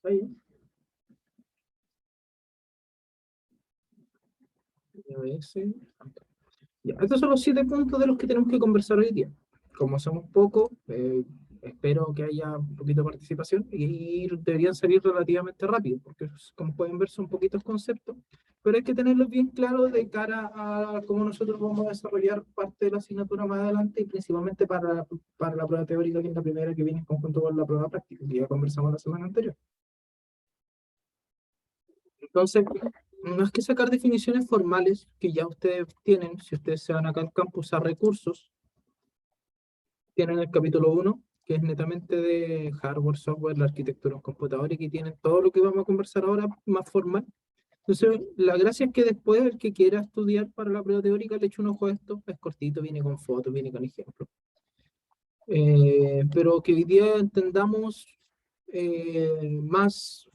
Ahí. Ya, estos son los 7 puntos de los que tenemos que conversar hoy día. Como somos pocos, espero que haya un poquito de participación y deberían salir relativamente rápido, porque como pueden ver son poquitos conceptos, pero hay que tenerlos bien claros de cara a cómo nosotros vamos a desarrollar parte de la asignatura más adelante y principalmente para la prueba teórica, que es la primera que viene en conjunto con la prueba práctica, que ya conversamos la semana anterior. Entonces, no es que sacar definiciones formales que ya ustedes tienen, si ustedes se van acá al campus a recursos, tienen el capítulo 1, que es netamente de hardware, software, la arquitectura en computador y que tienen todo lo que vamos a conversar ahora más formal. Entonces, la gracia es que después el que quiera estudiar para la prueba teórica le eche un ojo a esto, es cortito, viene con fotos, viene con ejemplos. Pero que hoy día entendamos más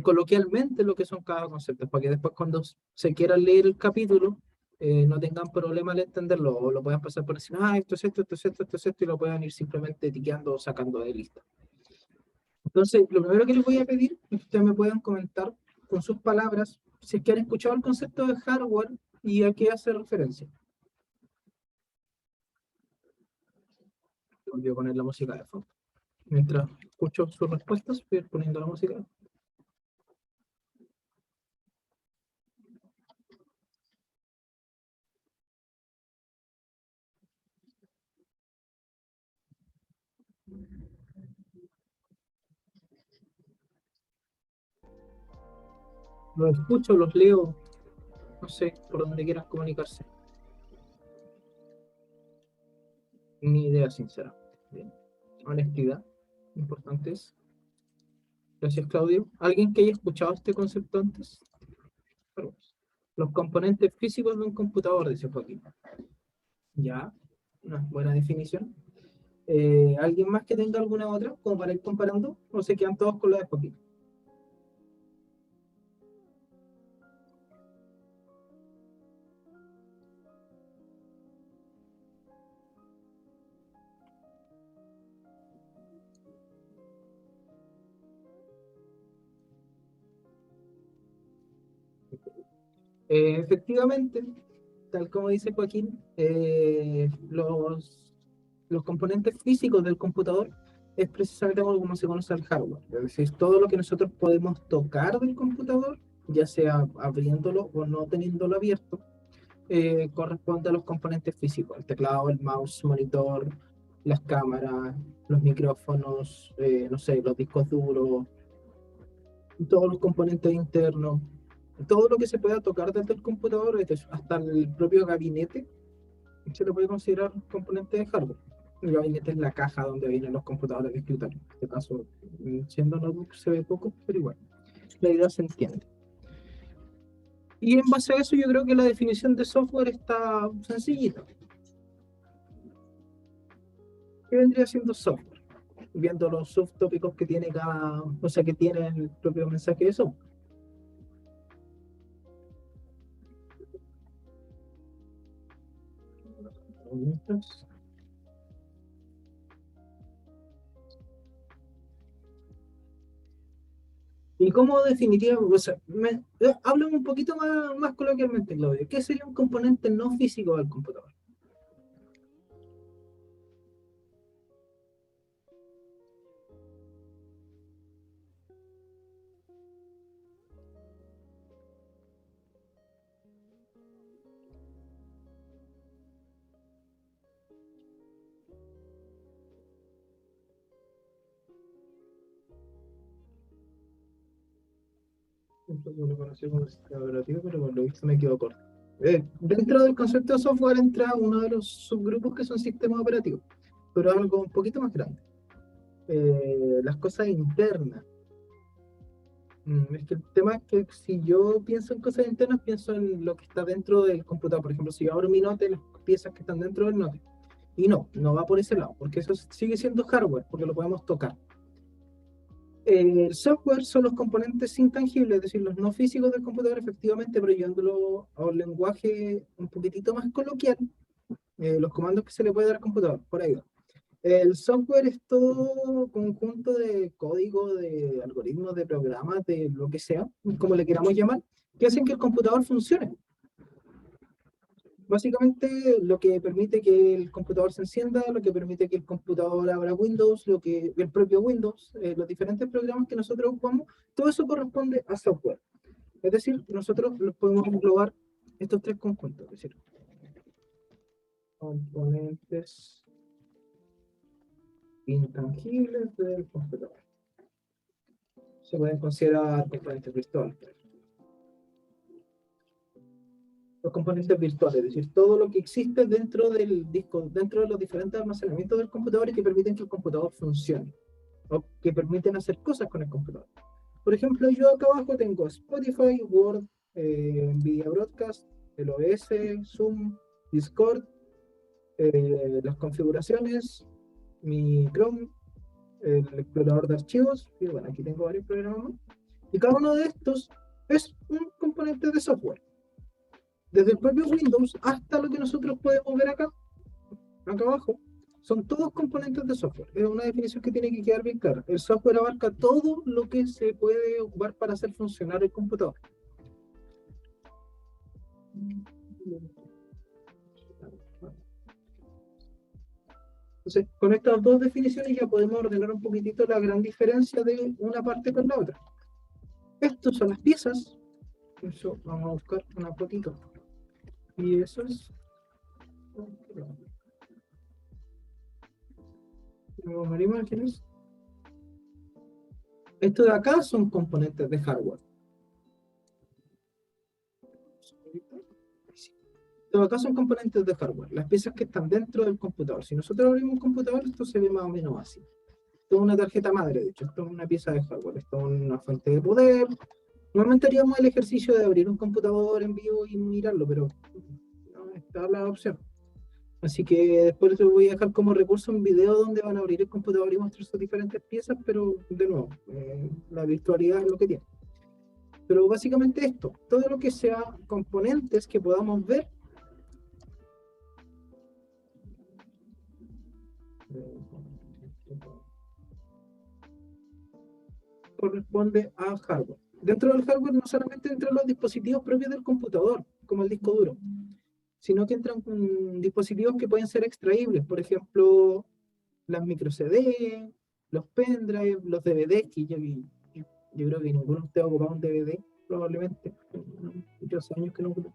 coloquialmente lo que son cada concepto, para que después cuando se quiera leer el capítulo no tengan problema al entenderlo, o lo puedan pasar por decir, esto es esto, esto es esto, esto es esto, y lo puedan ir simplemente etiqueando o sacando de lista. Entonces, lo primero que les voy a pedir es que ustedes me puedan comentar con sus palabras si es que han escuchado el concepto de hardware y a qué hace referencia. Voy a poner la música de fondo. Mientras escucho sus respuestas, voy a ir poniendo la música. Los escucho, los leo, no sé, por donde quieran comunicarse. Ni idea sincera. Bien. Honestidad, importante es. Gracias, Claudio. ¿Alguien que haya escuchado este concepto antes? Los componentes físicos de un computador, dice Joaquín. Ya, una buena definición. ¿Alguien más que tenga alguna otra, como para ir comparando? ¿O se quedan todos con la de Joaquín? Efectivamente, tal como dice Joaquín, los componentes físicos del computador es precisamente como se conoce el hardware. Es decir, todo lo que nosotros podemos tocar del computador, ya sea abriéndolo o no teniéndolo abierto, corresponde a los componentes físicos: el teclado, el mouse, monitor, las cámaras, los micrófonos, no sé, los discos duros, todos los componentes internos, todo lo que se pueda tocar desde el computador, hasta el propio gabinete, se le puede considerar componente de hardware. El gabinete es la caja donde vienen los computadores de escritorio. En este caso, siendo notebook se ve poco, pero igual, la idea se entiende. Y en base a eso yo creo que la definición de software está sencillita. ¿Qué vendría siendo software? Viendo los subtópicos que tiene cada, o sea, que tiene el propio mensaje de software. ¿Y cómo definiría? O sea, háblame un poquito más coloquialmente, Claudio. ¿Qué sería un componente no físico del computador? Yo lo conocí como sistema operativo, pero por lo visto me quedo corto. Dentro del concepto de software entra uno de los subgrupos que son sistemas operativos, pero algo un poquito más grande. Las cosas internas. Es que el tema es que si yo pienso en cosas internas, pienso en lo que está dentro del computador. Por ejemplo, si yo abro mi Note, las piezas que están dentro del Note. Y no va por ese lado, porque eso sigue siendo hardware, porque lo podemos tocar. El software son los componentes intangibles, es decir, los no físicos del computador, efectivamente, pero llevándolo a un lenguaje un poquitito más coloquial, los comandos que se le puede dar al computador, por ahí va. El software es todo conjunto de código, de algoritmos, de programas, de lo que sea, como le queramos llamar, que hacen que el computador funcione. Básicamente lo que permite que el computador se encienda, lo que permite que el computador abra Windows, lo que el propio Windows, los diferentes programas que nosotros ocupamos, todo eso corresponde a software. Es decir, nosotros los podemos englobar estos tres conjuntos, es decir, componentes intangibles del computador. Se pueden considerar componentes virtuales. Los componentes virtuales, es decir, todo lo que existe dentro del disco, dentro de los diferentes almacenamientos del computador y que permiten que el computador funcione, o que permiten hacer cosas con el computador. Por ejemplo, yo acá abajo tengo Spotify, Word, Nvidia Broadcast, el OBS, Zoom, Discord, las configuraciones, mi Chrome, el explorador de archivos, y bueno, aquí tengo varios programas más. Y cada uno de estos es un componente de software. Desde el propio Windows hasta lo que nosotros podemos ver acá abajo, son todos componentes de software. Es una definición que tiene que quedar bien clara. El software abarca todo lo que se puede ocupar para hacer funcionar el computador. Entonces, con estas dos definiciones ya podemos ordenar un poquitito la gran diferencia de una parte con la otra. Estas son las piezas. Eso vamos a buscar una fotito. Y eso es... Vamos a ver imágenes. Esto de acá son componentes de hardware. Esto de acá son componentes de hardware, las piezas que están dentro del computador. Si nosotros abrimos un computador, esto se ve más o menos así. Esto es una tarjeta madre, de hecho, esto es una pieza de hardware, esto es una fuente de poder. Normalmente haríamos el ejercicio de abrir un computador en vivo y mirarlo, pero no está la opción. Así que después les voy a dejar como recurso un video donde van a abrir el computador y mostrar sus diferentes piezas, pero de nuevo, la virtualidad es lo que tiene. Pero básicamente esto, todo lo que sea componentes que podamos ver, corresponde a hardware. Dentro del hardware no solamente entran los dispositivos propios del computador, como el disco duro, sino que entran dispositivos que pueden ser extraíbles, por ejemplo, las micro CD, los pendrive, los DVDs, que yo creo que ninguno de ustedes ha ocupado un DVD, probablemente, muchos años que no ocupo.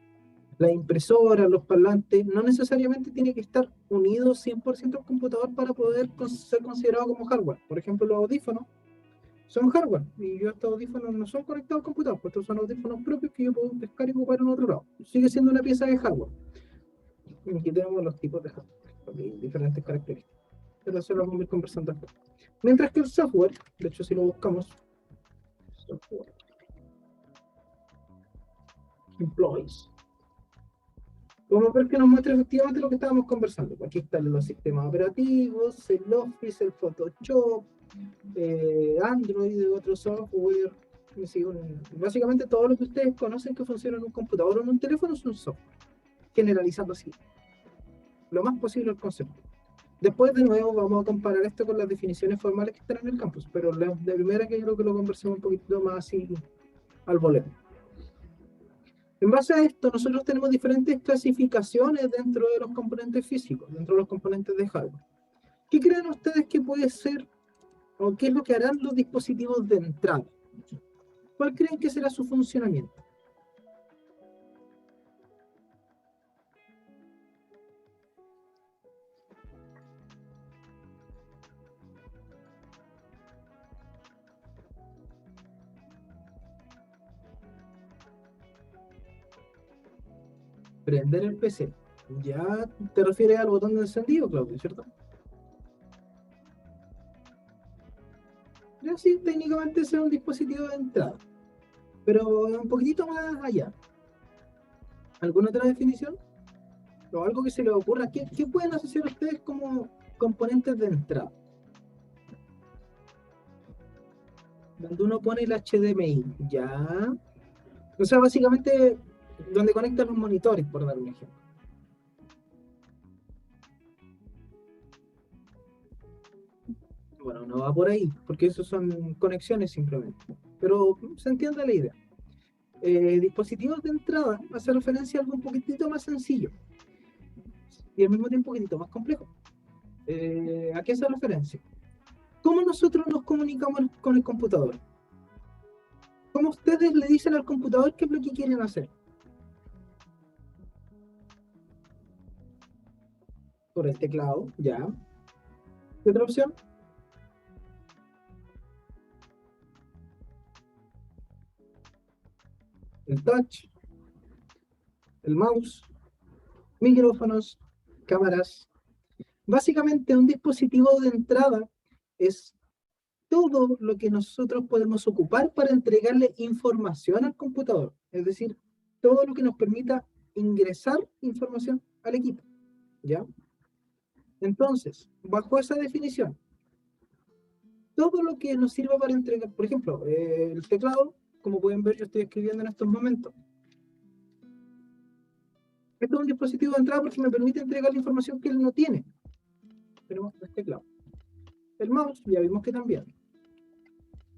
Las impresoras, los parlantes, no necesariamente tiene que estar unidos 100% al computador para poder ser considerado como hardware. Por ejemplo, los audífonos son hardware, y yo estos audífonos no son conectados al computador, pues estos son audífonos propios que yo puedo pescar y ocupar en otro lado. Sigue siendo una pieza de hardware. Y aquí tenemos los tipos de hardware, porque hay diferentes características. Pero eso lo vamos a ir conversando después. Mientras que el software, de hecho si lo buscamos, software, employees, vamos a ver que nos muestra efectivamente lo que estábamos conversando. Aquí están los sistemas operativos, el Office, el Photoshop, Android, otro software. Básicamente todo lo que ustedes conocen que funciona en un computador o en un teléfono es un software, generalizando así, lo más posible el concepto. Después, de nuevo, vamos a comparar esto con las definiciones formales que están en el campus, pero de primera que yo creo que lo conversemos un poquito más así al voleo. En base a esto, nosotros tenemos diferentes clasificaciones dentro de los componentes físicos, dentro de los componentes de hardware. ¿Qué creen ustedes que puede ser o qué es lo que harán los dispositivos de entrada? ¿Cuál creen que será su funcionamiento? Prender el PC. Ya te refieres al botón de encendido, Claudio, ¿cierto? Ya sí, técnicamente será un dispositivo de entrada, pero un poquitito más allá. ¿Alguna otra definición? ¿O algo que se les ocurra? ¿Qué pueden asociar ustedes como componentes de entrada? Donde uno pone el HDMI, ya. O sea, básicamente donde conectan los monitores, por dar un ejemplo. Bueno, no va por ahí, porque eso son conexiones simplemente. Pero se entiende la idea. Dispositivos de entrada hace referencia a algo un poquitito más sencillo y al mismo tiempo un poquitito más complejo. ¿A qué hace referencia? ¿Cómo nosotros nos comunicamos con el computador? ¿Cómo ustedes le dicen al computador qué es lo que quieren hacer? Por el teclado, ya. ¿Qué otra opción? El touch, el mouse, micrófonos, cámaras. Básicamente un dispositivo de entrada es todo lo que nosotros podemos ocupar para entregarle información al computador. Es decir, todo lo que nos permita ingresar información al equipo. ¿Ya? Entonces, bajo esa definición, todo lo que nos sirva para entregar, por ejemplo, el teclado, como pueden ver, yo estoy escribiendo en estos momentos. Esto es un dispositivo de entrada porque me permite entregar la información que él no tiene. Tenemos el teclado. El mouse, ya vimos que también.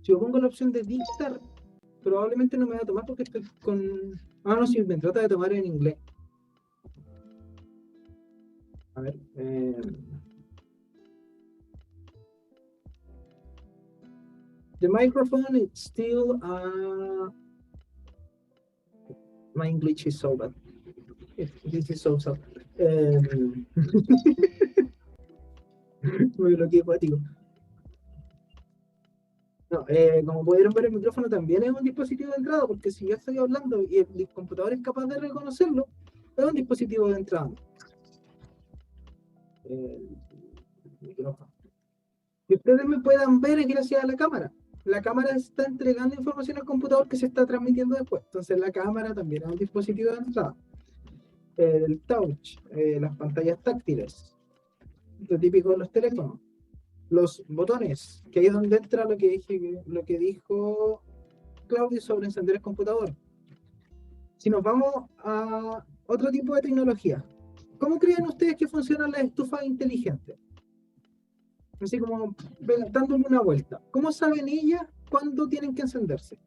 Si yo pongo la opción de dictar, probablemente no me va a tomar porque estoy con... Ah, no, si me trata de tomar en inglés. A ver. The microphone is still... my English is so bad. This is so sad. Me bloqueé acuático. No, como pudieron ver, el micrófono también es un dispositivo de entrada, porque si yo estoy hablando y el computador es capaz de reconocerlo, es un dispositivo de entrada. Micrófono. Y ustedes me puedan ver es gracias a la cámara. La cámara está entregando información al computador que se está transmitiendo después. Entonces la cámara también es un dispositivo de entrada. El touch, las pantallas táctiles, lo típico de los teléfonos. Los botones, que ahí es donde entra lo que dijo Claudio sobre encender el computador. Si nos vamos a otro tipo de tecnología, ¿cómo creen ustedes que funcionan las estufas inteligentes? Así como dándole una vuelta. ¿Cómo saben ellas cuándo tienen que encenderse?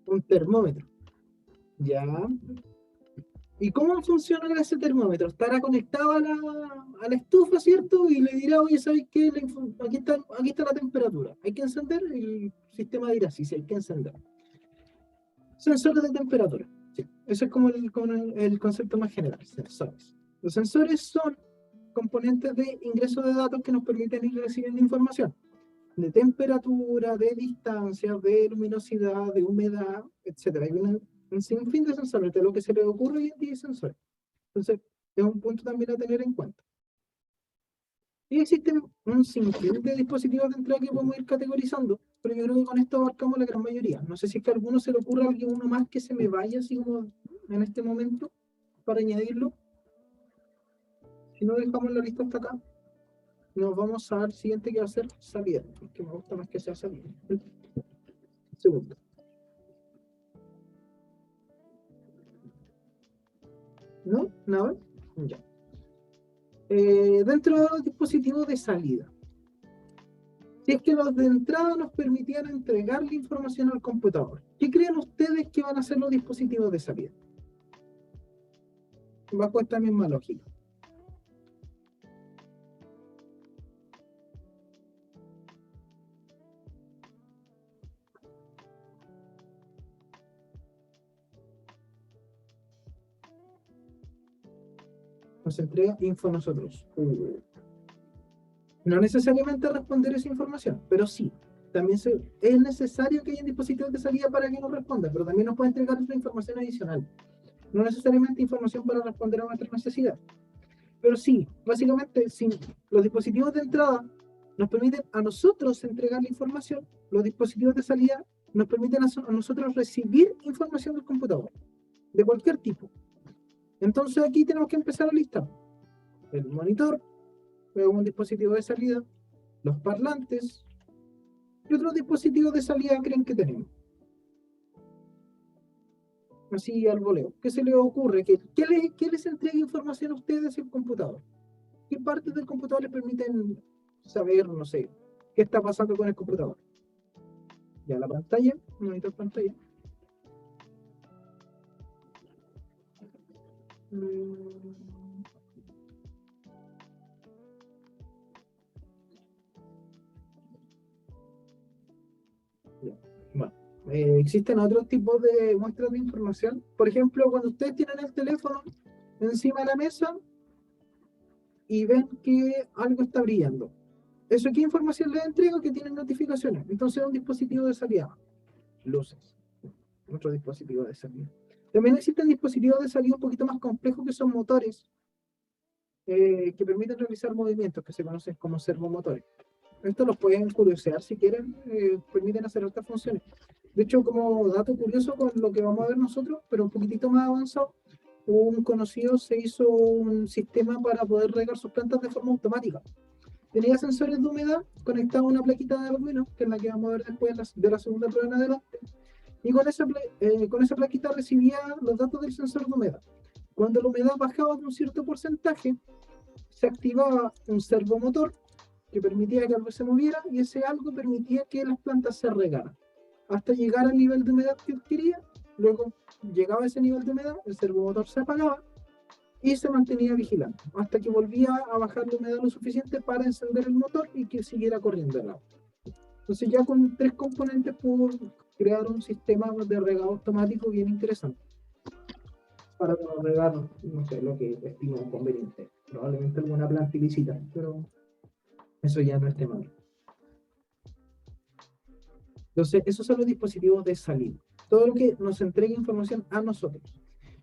Un termómetro. Ya. ¿Y cómo funciona ese termómetro? Estará conectado a la estufa, ¿cierto? Y le dirá, oye, ¿sabes qué? Aquí está la temperatura. Hay que encender, el sistema dirá, sí, sí, hay que encender. Sensores de temperatura. Sí. Eso es como el concepto más general, sensores. Los sensores son componentes de ingreso de datos que nos permiten ir recibiendo información de temperatura, de distancia, de luminosidad, de humedad, etc. Hay un sinfín de sensores, de lo que se le ocurre hoy en día hay sensores. Entonces, es un punto también a tener en cuenta. Y existen un sinfín de dispositivos de entrada que podemos ir categorizando, pero yo creo que con esto abarcamos la gran mayoría. No sé si es que a alguno se le ocurre alguno más que se me vaya así como en este momento para añadirlo. Si no, dejamos la lista hasta acá. Nos vamos al siguiente que va a ser salida, que me gusta más que sea salida. Segundo. ¿No? ¿Nada? Ya. Dentro de los dispositivos de salida, si es que los de entrada nos permitían entregar la información al computador, ¿qué creen ustedes que van a ser los dispositivos de salida? Bajo esta misma lógica. Nos entrega info a nosotros. No necesariamente responder esa información, pero sí. También es necesario que haya dispositivos de salida para que nos responda, pero también nos puede entregar otra información adicional. No necesariamente información para responder a nuestras necesidades. Pero sí, básicamente, sí, los dispositivos de entrada nos permiten a nosotros entregar la información, los dispositivos de salida nos permiten a nosotros recibir información del computador, de cualquier tipo. Entonces aquí tenemos que empezar a listar el monitor, luego un dispositivo de salida, los parlantes, ¿qué otros dispositivos de salida creen que tenemos? Así al voleo. ¿Qué se les ocurre? ¿Qué les entrega información a ustedes el computador? ¿Qué partes del computador les permiten saber, no sé, qué está pasando con el computador? Ya la pantalla, monitor pantalla. Bueno, existen otros tipos de muestras de información. Por ejemplo, cuando ustedes tienen el teléfono encima de la mesa y ven que algo está brillando. ¿Eso qué información les entrega? Que tienen notificaciones. Entonces es un dispositivo de salida. Luces. Otro dispositivo de salida. También existen dispositivos de salida un poquito más complejos que son motores que permiten realizar movimientos que se conocen como servomotores. Estos los pueden curiosear si quieren, permiten hacer otras funciones. De hecho, como dato curioso con lo que vamos a ver nosotros, pero un poquitito más avanzado, un conocido se hizo un sistema para poder regar sus plantas de forma automática. Tenía sensores de humedad conectados a una plaquita de Arduino, que es la que vamos a ver después de la segunda prueba en adelante, y con esa plaquita recibía los datos del sensor de humedad. Cuando la humedad bajaba de un cierto porcentaje, se activaba un servomotor que permitía que algo se moviera y ese algo permitía que las plantas se regaran hasta llegar al nivel de humedad que quería. Luego llegaba a ese nivel de humedad, el servomotor se apagaba y se mantenía vigilante hasta que volvía a bajar la humedad lo suficiente para encender el motor y que siguiera corriendo el agua. Entonces ya con 3 componentes pudo crear un sistema de regado automático bien interesante para regar, no sé, lo que estimo conveniente. Probablemente alguna planta ilícita, pero eso ya no es tema. Entonces, esos son los dispositivos de salida. Todo lo que nos entrega información a nosotros.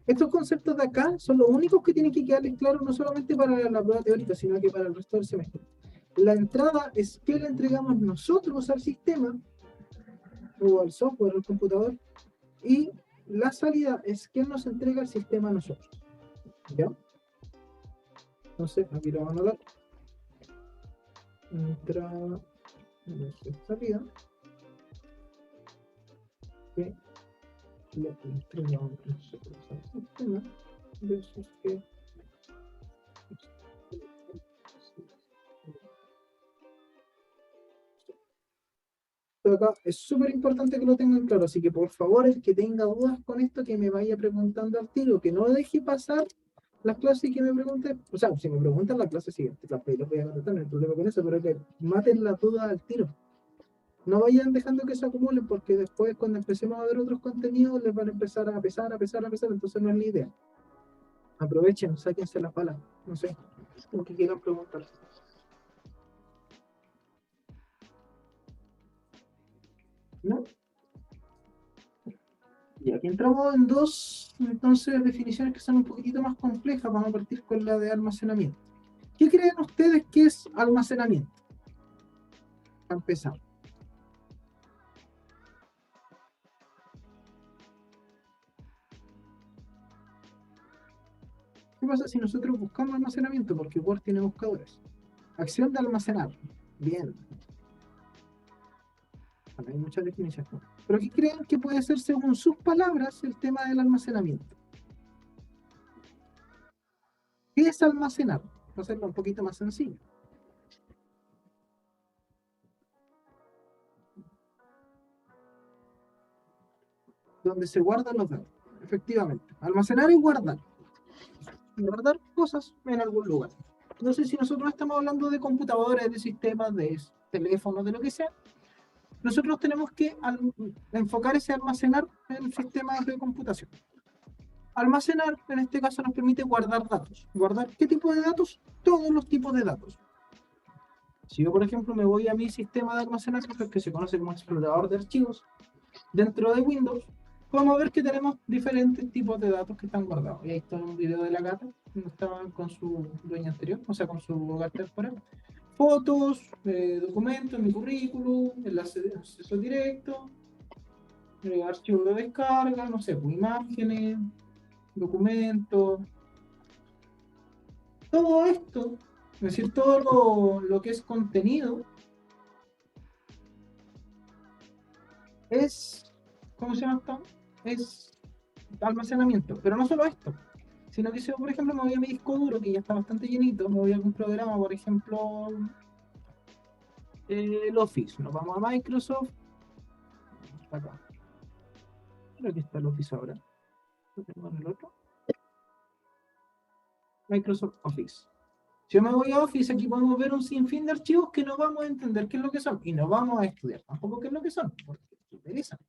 Estos conceptos de acá son los únicos que tienen que quedarles claros no solamente para la prueba teórica, sino que para el resto del semestre. La entrada es que le entregamos nosotros al sistema o al software, al computador, y la salida es que nos entrega el sistema a nosotros. ¿Ya? Entonces, aquí lo vamos a dar. Entrada, salida. Que le entregamos nosotros al sistema versus que acá es súper importante que lo tengan claro, así que por favor, el que tenga dudas con esto, que me vaya preguntando al tiro, que no deje pasar las clases y que me pregunten, o sea, si me preguntan la clase siguiente, los voy a contestar, no hay problema con eso, pero que maten las dudas al tiro. No vayan dejando que se acumulen, porque después cuando empecemos a ver otros contenidos les van a empezar a pesar, entonces no es la idea. Aprovechen, sáquense las balas, no sé, lo que quieran preguntar. ¿No? Y aquí entramos en dos, entonces, definiciones que son un poquitito más complejas. Vamos a partir con la de almacenamiento. ¿Qué creen ustedes que es almacenamiento? Para empezar. ¿Qué pasa si nosotros buscamos almacenamiento? Porque Word tiene buscadores. Acción de almacenar. Bien. Bueno, hay muchas definiciones. Pero ¿qué creen que puede ser, según sus palabras, el tema del almacenamiento? ¿Qué es almacenar? Vamos a hacerlo un poquito más sencillo. Donde se guardan los datos. Efectivamente. Almacenar y guardar. Guardar cosas en algún lugar. No sé si nosotros estamos hablando de computadores, de sistemas, de teléfonos, de lo que sea. Nosotros tenemos que enfocar ese almacenar en sistemas de computación. Almacenar, en este caso, nos permite guardar datos. ¿Guardar qué tipo de datos? Todos los tipos de datos. Si yo, por ejemplo, me voy a mi sistema de almacenamiento, que se conoce como explorador de archivos, dentro de Windows, podemos ver que tenemos diferentes tipos de datos que están guardados. Y ahí está un video de la gata, donde estaba con su dueño anterior, o sea, con su hogar temporal. Fotos, documentos, mi currículum, enlace de acceso directo, archivos de descarga, no sé, pues, imágenes, documentos. Todo esto, es decir, todo lo que es contenido, es, ¿cómo se llama esto? Es almacenamiento. Pero no solo esto, sino que si yo, por ejemplo, me voy a mi disco duro, que ya está bastante llenito, me voy a algún programa, por ejemplo, el Office, nos vamos a Microsoft, acá, creo que está el Office ahora, lo tengo en el otro, Microsoft Office. Si yo me voy a Office, aquí podemos ver un sinfín de archivos que no vamos a entender qué es lo que son, y no vamos a estudiar tampoco qué es lo que son, porque se utilizan.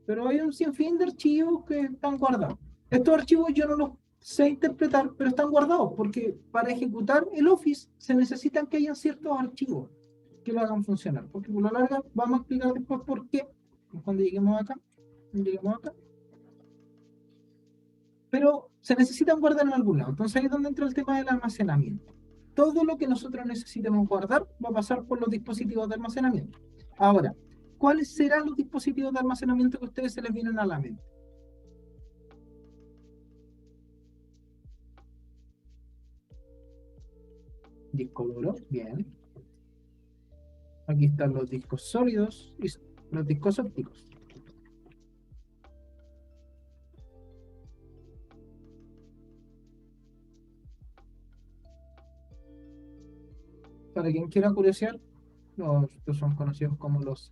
Pero hay un sinfín de archivos que están guardados. Estos archivos yo no los sé interpretar, pero están guardados, porque para ejecutar el Office se necesitan que hayan ciertos archivos que lo hagan funcionar. Porque por lo larga vamos a explicar después por qué, cuando lleguemos acá. Lleguemos acá. Pero se necesitan guardar en algún lado. Entonces ahí es donde entra el tema del almacenamiento. Todo lo que nosotros necesitemos guardar va a pasar por los dispositivos de almacenamiento. Ahora, ¿cuáles serán los dispositivos de almacenamiento que a ustedes se les vienen a la mente? Disco duro, bien. Aquí están los discos sólidos y los discos ópticos. Para quien quiera curiosear, estos son conocidos como los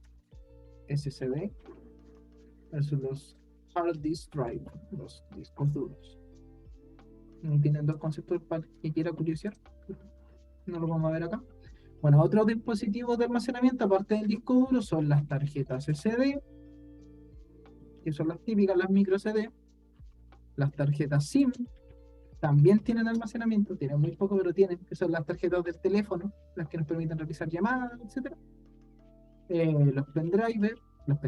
SSD versus los Hard Disk Drive, los discos duros. Tienen dos conceptos para quien quiera curiosear. No lo vamos a ver acá. Bueno, otros dispositivos de almacenamiento, aparte del disco duro, son las tarjetas SD, que son las típicas, las micro SD, las tarjetas SIM, también tienen almacenamiento, tienen muy poco, pero tienen, que son las tarjetas del teléfono, las que nos permiten realizar llamadas, etc. Los pendrivers, los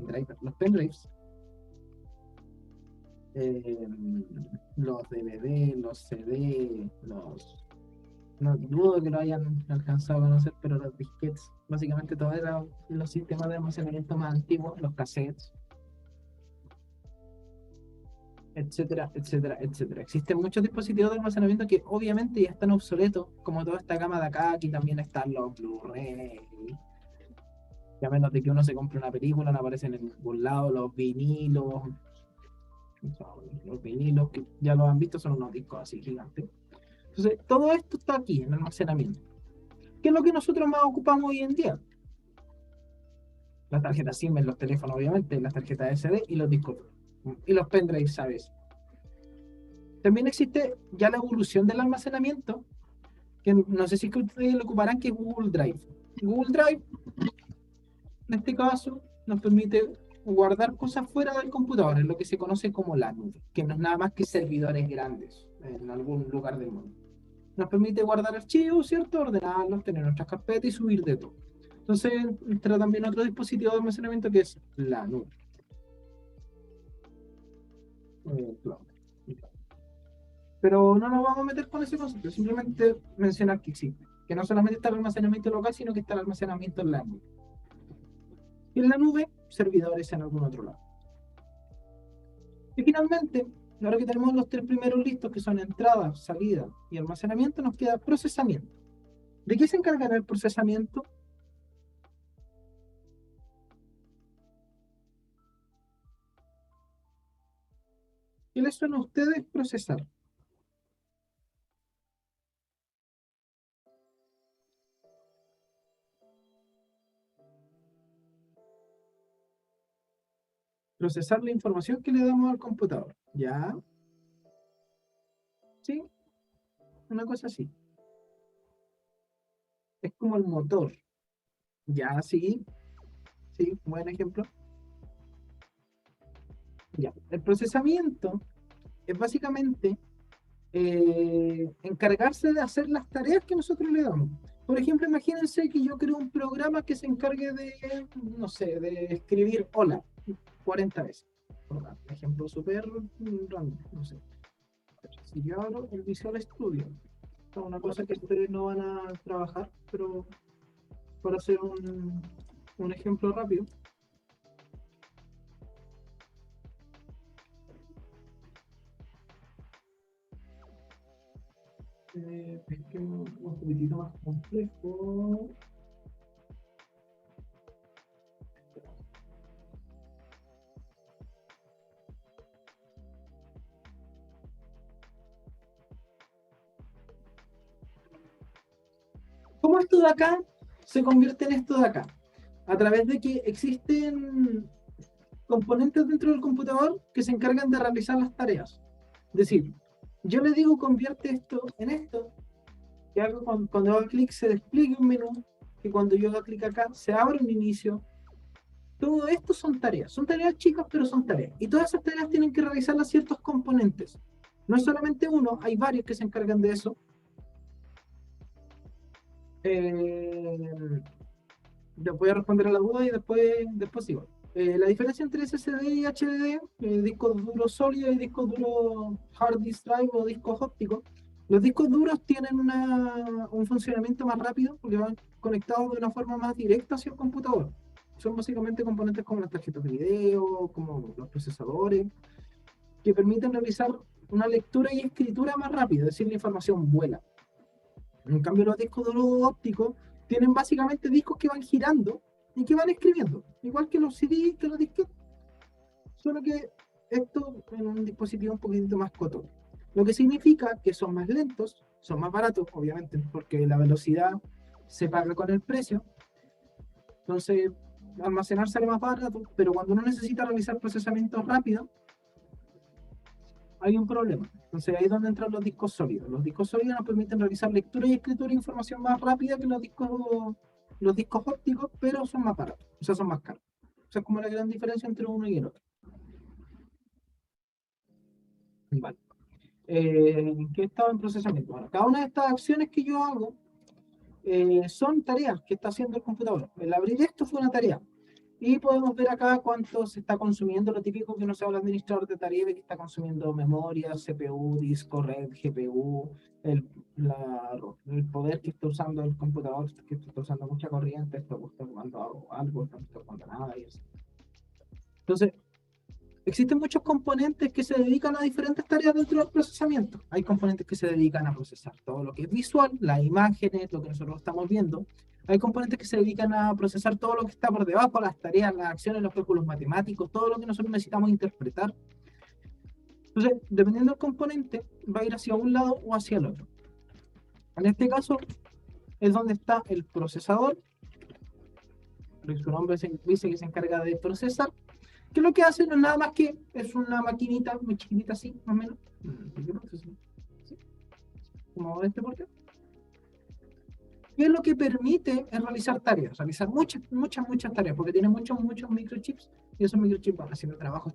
pendrives, eh, los DVD, los CD, no dudo que lo hayan alcanzado a conocer, pero los disquetes, básicamente todos eran los sistemas de almacenamiento más antiguos, los cassettes, etcétera, etcétera, etcétera. Existen muchos dispositivos de almacenamiento que obviamente ya están obsoletos, como toda esta gama de acá. Aquí también están los Blu-ray, que a menos de que uno se compre una película, no aparecen en ningún lado. Los vinilos que ya los han visto, son unos discos así gigantes. Entonces, todo esto está aquí en almacenamiento. ¿Qué es lo que nosotros más ocupamos hoy en día? Las tarjetas SIM en los teléfonos, obviamente, las tarjetas SD y los discos y los pendrives, ¿sabes? También existe ya la evolución del almacenamiento, que no sé si ustedes lo ocuparán, que es Google Drive. Google Drive, en este caso, nos permite guardar cosas fuera del computador, en lo que se conoce como la nube, que no es nada más que servidores grandes en algún lugar del mundo. Nos permite guardar archivos, ¿cierto? Ordenarlos, tener nuestras carpetas y subir de todo. Entonces, entra también otro dispositivo de almacenamiento que es la nube. Claro. Pero no nos vamos a meter con ese concepto, simplemente mencionar que existe. Que no solamente está el almacenamiento local, sino que está el almacenamiento en la nube. Y en la nube, servidores en algún otro lado. Y finalmente, ahora que tenemos los tres primeros listos, que son entrada, salida y almacenamiento, nos queda procesamiento. ¿De qué se encargará el procesamiento? ¿Qué les suena a ustedes procesar? Procesar la información que le damos al computador. ¿Ya? ¿Sí? Una cosa así. Es como el motor. ¿Ya? ¿Sí? ¿Sí? Buen ejemplo. Ya. El procesamiento es básicamente encargarse de hacer las tareas que nosotros le damos. Por ejemplo, imagínense que yo creo un programa que se encargue de, no sé, de escribir hola 40 veces. Por ejemplo, súper random, no sé. Si yo abro el Visual Studio, es una cosa que ustedes no van a trabajar, pero para hacer un ejemplo rápido, es que un poquitito más complejo. de acá se convierte en esto de acá, a través de que existen componentes dentro del computador que se encargan de realizar las tareas. Es decir, yo le digo convierte esto en esto, que hago cuando hago clic se despliegue un menú, que cuando yo hago clic acá se abre un inicio. Todo esto son tareas chicas, pero son tareas. Y todas esas tareas tienen que realizarlas ciertos componentes. No es solamente uno, hay varios que se encargan de eso. Les voy a responder a la duda y después sigo. La diferencia entre SSD y HDD, discos duros sólidos y discos duros hard disk drive o discos ópticos. Los discos duros tienen un funcionamiento más rápido porque van conectados de una forma más directa hacia el computador. Son básicamente componentes como las tarjetas de video, como los procesadores, que permiten realizar una lectura y escritura más rápida, es decir, la información vuela. En cambio, los discos duros ópticos tienen básicamente discos que van girando y que van escribiendo, igual que los CD, que los disquetes, solo que esto en un dispositivo un poquitito más coto. Lo que significa que son más lentos, son más baratos, obviamente, porque la velocidad se paga con el precio. Entonces, almacenar sale más barato, pero cuando uno necesita realizar procesamientos rápidos, hay un problema. Entonces ahí es donde entran los discos sólidos. Los discos sólidos nos permiten realizar lectura y escritura de información más rápida que los discos ópticos, pero son más baratos, o sea, son más caros. O sea, es como la gran diferencia entre uno y el otro. Vale. ¿Qué estaba en procesamiento? Bueno, cada una de estas acciones que yo hago son tareas que está haciendo el computador. El abrir esto fue una tarea. Y podemos ver acá cuánto se está consumiendo, lo típico que nos habla el administrador de tareas, que está consumiendo memoria, CPU, disco, red, GPU, el poder que está usando el computador, que está usando mucha corriente, esto está ocupando algo, esto no está ocupando nada y así. Entonces, existen muchos componentes que se dedican a diferentes tareas dentro del procesamiento. Hay componentes que se dedican a procesar todo lo que es visual, las imágenes, lo que nosotros estamos viendo. Hay componentes que se dedican a procesar todo lo que está por debajo, las tareas, las acciones, los cálculos matemáticos, todo lo que nosotros necesitamos interpretar. Entonces, dependiendo del componente, va a ir hacia un lado o hacia el otro. En este caso, es donde está el procesador. Su nombre dice que se encarga de procesar. Que lo que hace no es nada más que es una maquinita muy chiquitita así, más o menos. ¿Sí? Como este por qué. ¿Qué es lo que permite es realizar tareas? Realizar muchas tareas, porque tiene muchos microchips, y esos microchips van haciendo trabajos.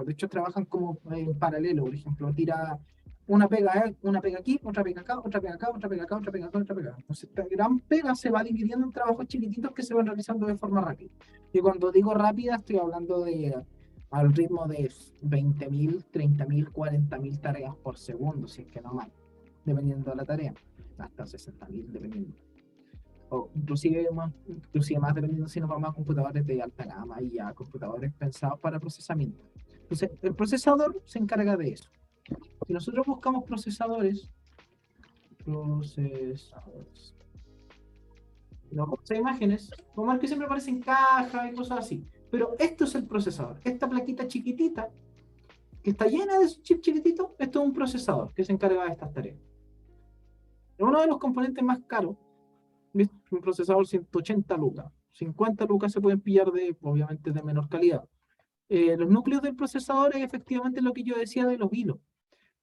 De hecho, trabajan como en paralelo, por ejemplo, tira una pega aquí, otra pega acá, otra pega acá, otra pega acá, otra pega acá, otra pega acá. Entonces, esta gran pega se va dividiendo en trabajos chiquititos que se van realizando de forma rápida. Y cuando digo rápida, estoy hablando de al ritmo de 20.000, 30.000, 40.000 tareas por segundo, si es que no más, dependiendo de la tarea, hasta 60.000, dependiendo. O inclusive más dependiendo si nos vamos a computadores de alta gama y a computadores pensados para procesamiento. Entonces, el procesador se encarga de eso. Si nosotros buscamos procesadores, no vamos a imágenes, como el que siempre aparece en caja y cosas así. Pero esto es el procesador. Esta plaquita chiquitita, que está llena de chips chiquititos, esto es un procesador que se encarga de estas tareas. Uno de los componentes más caros, un procesador 180 lucas, 50 lucas se pueden pillar obviamente de menor calidad. Los núcleos del procesador es efectivamente lo que yo decía de los hilos.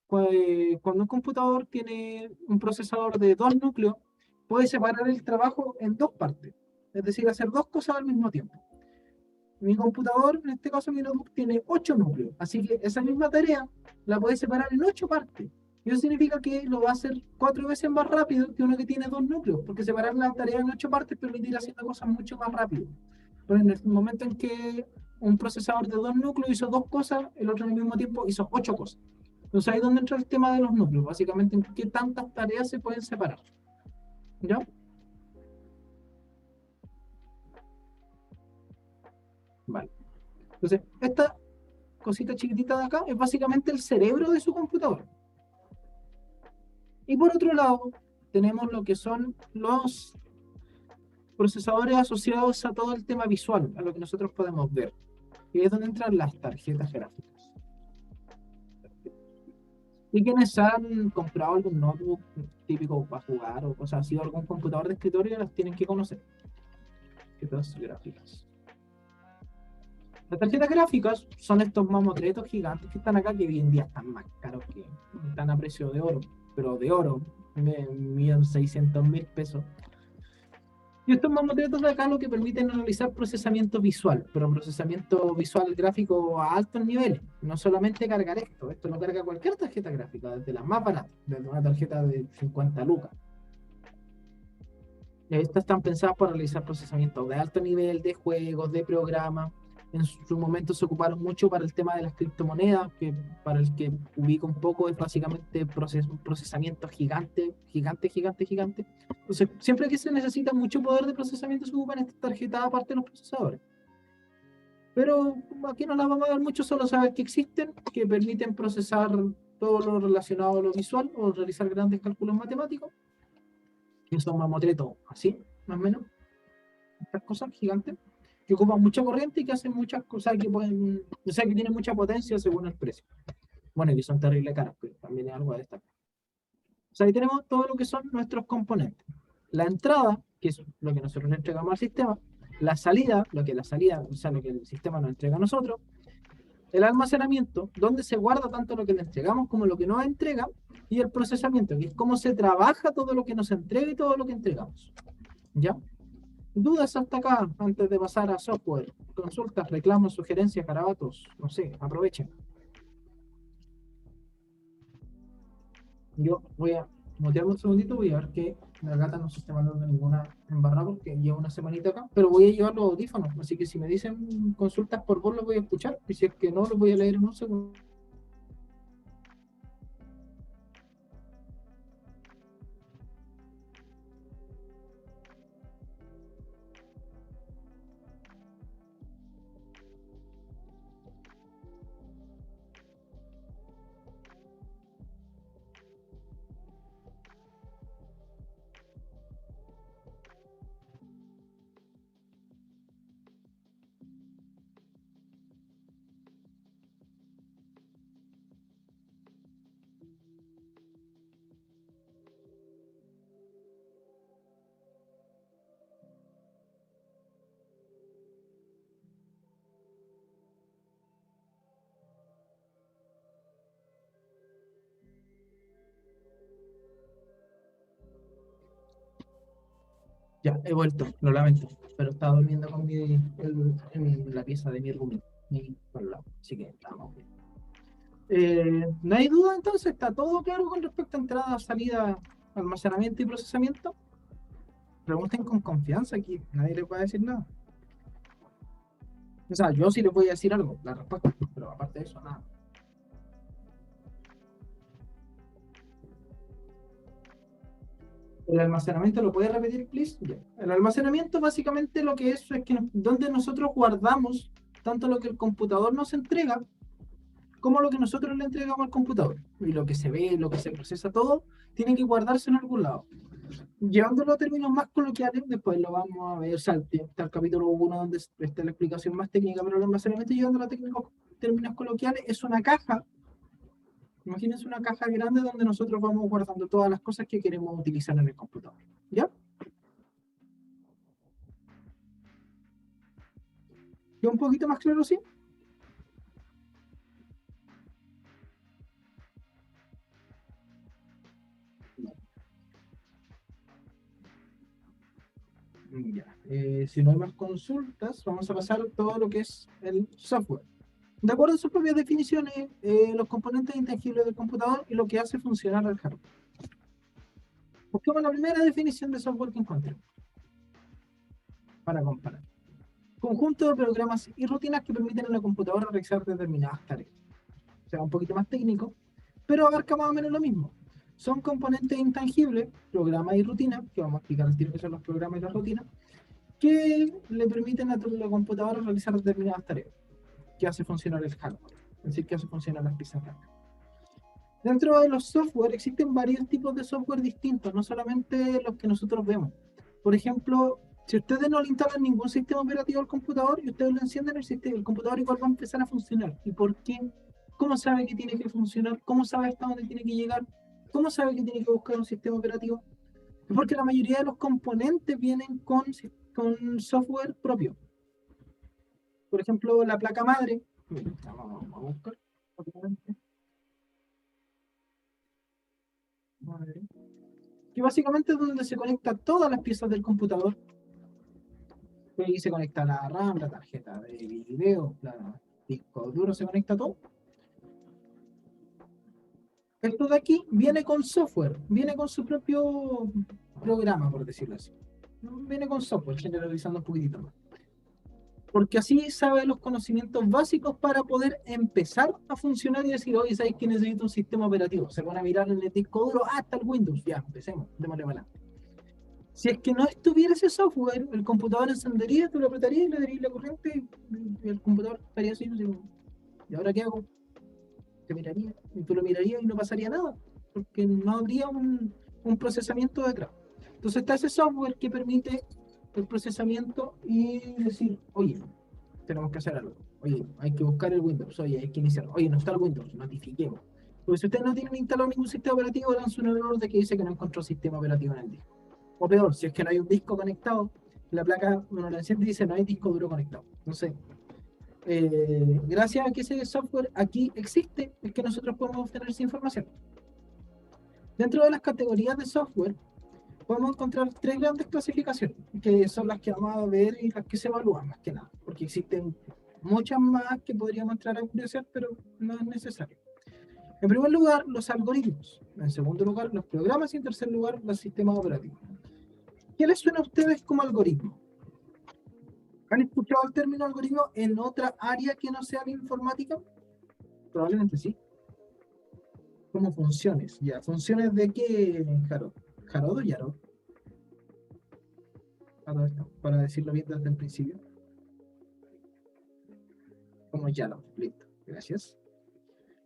Cuando un computador tiene un procesador de 2 núcleos, puede separar el trabajo en 2 partes, es decir, hacer 2 cosas al mismo tiempo. Mi computador, en este caso mi notebook, tiene 8 núcleos, así que esa misma tarea la puede separar en 8 partes. Y eso significa que lo va a hacer 4 veces más rápido que uno que tiene 2 núcleos, porque separar la tarea en 8 partes permite ir haciendo cosas mucho más rápido. Pero en el momento en que un procesador de 2 núcleos hizo 2 cosas, el otro en el mismo tiempo hizo 8 cosas. Entonces ahí es donde entra el tema de los núcleos, básicamente en qué tantas tareas se pueden separar. ¿Ya? Vale. Entonces, esta cosita chiquitita de acá es básicamente el cerebro de su computador. Y por otro lado, tenemos lo que son los procesadores asociados a todo el tema visual, a lo que nosotros podemos ver. Y es donde entran las tarjetas gráficas. Y quienes han comprado algún notebook típico para jugar o cosas así, o algún computador de escritorio, las tienen que conocer. Tarjetas gráficas. Las tarjetas gráficas son estos mamotretos gigantes que están acá, que hoy en día están más caros que están a precio de oro, pero de oro, miden 600.000 pesos. Y estos mamotretos de acá lo que permiten realizar procesamiento visual, pero procesamiento visual gráfico a altos niveles. No solamente cargar esto lo carga cualquier tarjeta gráfica, desde las más baratas, desde una tarjeta de 50 lucas. Y estas están pensadas para realizar procesamiento de alto nivel, de juegos, de programas. En su momento se ocuparon mucho para el tema de las criptomonedas, que para el que ubico un poco es básicamente un procesamiento gigante, gigante, gigante, gigante. Entonces, siempre que se necesita mucho poder de procesamiento, se ocupan estas tarjetas aparte de los procesadores. Pero aquí no las vamos a dar mucho, solo saber que existen, que permiten procesar todo lo relacionado a lo visual o realizar grandes cálculos matemáticos, que son mamotretos así, más o menos, estas cosas gigantes, que ocupan mucha corriente y que hacen muchas cosas que pueden, o sea, que tienen mucha potencia según el precio. Bueno, y que son terribles caras, pero también es algo a destacar. O sea, ahí tenemos todo lo que son nuestros componentes. La entrada, que es lo que nosotros le entregamos al sistema, la salida, o sea, lo que el sistema nos entrega a nosotros, el almacenamiento, donde se guarda tanto lo que le entregamos como lo que nos entrega, y el procesamiento, que es cómo se trabaja todo lo que nos entrega y todo lo que entregamos. ¿Ya? Dudas hasta acá, antes de pasar a software, consultas, reclamos, sugerencias, garabatos, no sé, aprovechen. Yo voy a mutearme un segundito, voy a ver que la gata no se está mandando ninguna embarrada porque lleva una semanita acá, pero voy a llevar los audífonos, así que si me dicen consultas por voz los voy a escuchar, y si es que no, los voy a leer en un segundo. Ya, he vuelto, lo lamento, pero estaba durmiendo con en la pieza de mi roomie, al lado, así que estábamos bien. ¿No hay duda entonces? ¿Está todo claro con respecto a entrada, salida, almacenamiento y procesamiento? Pregunten con confianza, aquí nadie les va a decir nada. O sea, yo sí les voy a decir algo, la respuesta, pero aparte de eso, nada. ¿El almacenamiento lo puede repetir, please? Ya. El almacenamiento básicamente lo que es que donde nosotros guardamos tanto lo que el computador nos entrega como lo que nosotros le entregamos al computador. Y lo que se ve, lo que se procesa, todo, tiene que guardarse en algún lado. Llevándolo a términos más coloquiales, después lo vamos a ver, o sea, está el capítulo 1 donde está la explicación más técnica, pero el almacenamiento, llevándolo a términos coloquiales, es una caja. Imagínense una caja grande donde nosotros vamos guardando todas las cosas que queremos utilizar en el computador. ¿Ya? ¿Y un poquito más claro, sí? Ya. Si no hay más consultas, vamos a pasar todo lo que es el software. De acuerdo a sus propias definiciones, los componentes intangibles del computador y lo que hace funcionar el hardware. Busquemos la primera definición de software que encontremos para comparar. Conjunto de programas y rutinas que permiten a la computadora realizar determinadas tareas. O sea, un poquito más técnico, pero abarca más o menos lo mismo. Son componentes intangibles, programas y rutinas, que vamos a explicar al tiro que son los programas y las rutinas, que le permiten a la computadora realizar determinadas tareas, que hace funcionar el hardware, es decir, que hace funcionar las piezas gráficas. Dentro de los software existen varios tipos de software distintos, no solamente los que nosotros vemos. Por ejemplo, si ustedes no le instalan ningún sistema operativo al computador y ustedes lo encienden, el computador igual va a empezar a funcionar. ¿Y por qué? ¿Cómo sabe que tiene que funcionar? ¿Cómo sabe hasta dónde tiene que llegar? ¿Cómo sabe que tiene que buscar un sistema operativo? Porque la mayoría de los componentes vienen con software propio. Por ejemplo, la placa madre. Vamos a buscar rápidamente. Madre. Que básicamente es donde se conectan todas las piezas del computador. Ahí se conecta la RAM, la tarjeta de video, el disco duro, se conecta todo. Esto de aquí viene con software, viene con su propio programa, por decirlo así. Viene con software, generalizando un poquitito más. Porque así sabe los conocimientos básicos para poder empezar a funcionar y decir, oye, ¿sabes que necesito un sistema operativo? Se van a mirar en el disco duro, hasta el Windows, ya, empecemos, démosle para adelante. Si es que no estuviera ese software, el computador encendería, tú lo apretarías y le darías la corriente y el computador estaría así, ¿y ahora qué hago? Te miraría, y tú lo mirarías y no pasaría nada, porque no habría un procesamiento detrás. Entonces está ese software que permite el procesamiento y decir, oye, tenemos que hacer algo. Oye, hay que buscar el Windows. Oye, hay que iniciar. Oye, no está el Windows, notifiquemos. Porque si ustedes no tienen instalado ningún sistema operativo, lanza un error de que dice que no encontró sistema operativo en el disco. O peor, si es que no hay un disco conectado, la placa, bueno, la enciende y dice no hay disco duro conectado. Entonces, gracias a que ese software aquí existe, es que nosotros podemos obtener esa información. Dentro de las categorías de software, podemos encontrar tres grandes clasificaciones, que son las que vamos a ver y las que se evalúan más que nada, porque existen muchas más que podríamos entrar a curiosidad, pero no es necesario. En primer lugar, los algoritmos. En segundo lugar, los programas. Y en tercer lugar, los sistemas operativos. ¿Qué les suena a ustedes como algoritmo? ¿Han escuchado el término algoritmo en otra área que no sea la informática? Probablemente sí. ¿Cómo funciones? Ya, ¿funciones de qué, Jarod? ¿Jarod o Yarod? Para decirlo bien desde el principio. Como Yarod, listo. Gracias.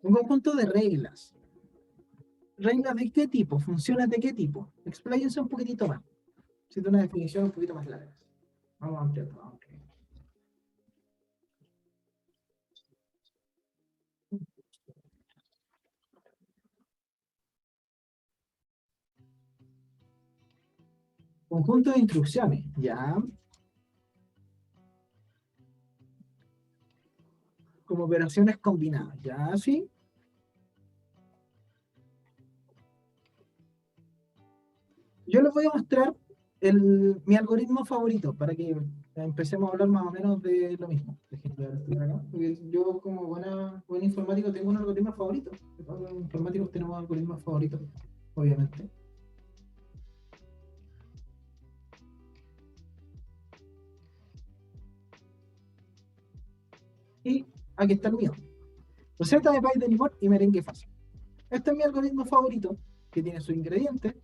Un conjunto de reglas. ¿Reglas de qué tipo? ¿Funciones de qué tipo? Expláyense un poquitito más. Siento una definición un poquito más larga. Vamos a ampliar, vamos a ampliar. Conjunto de instrucciones, ya. Como operaciones combinadas, ya, sí. Yo les voy a mostrar mi algoritmo favorito para que empecemos a hablar más o menos de lo mismo. Yo como buen informático tengo un algoritmo favorito. Todos los informáticos tenemos algoritmos favoritos, obviamente. Y aquí está el mío. Receta de pay de limón y merengue fácil. Este es mi algoritmo favorito, que tiene sus ingredientes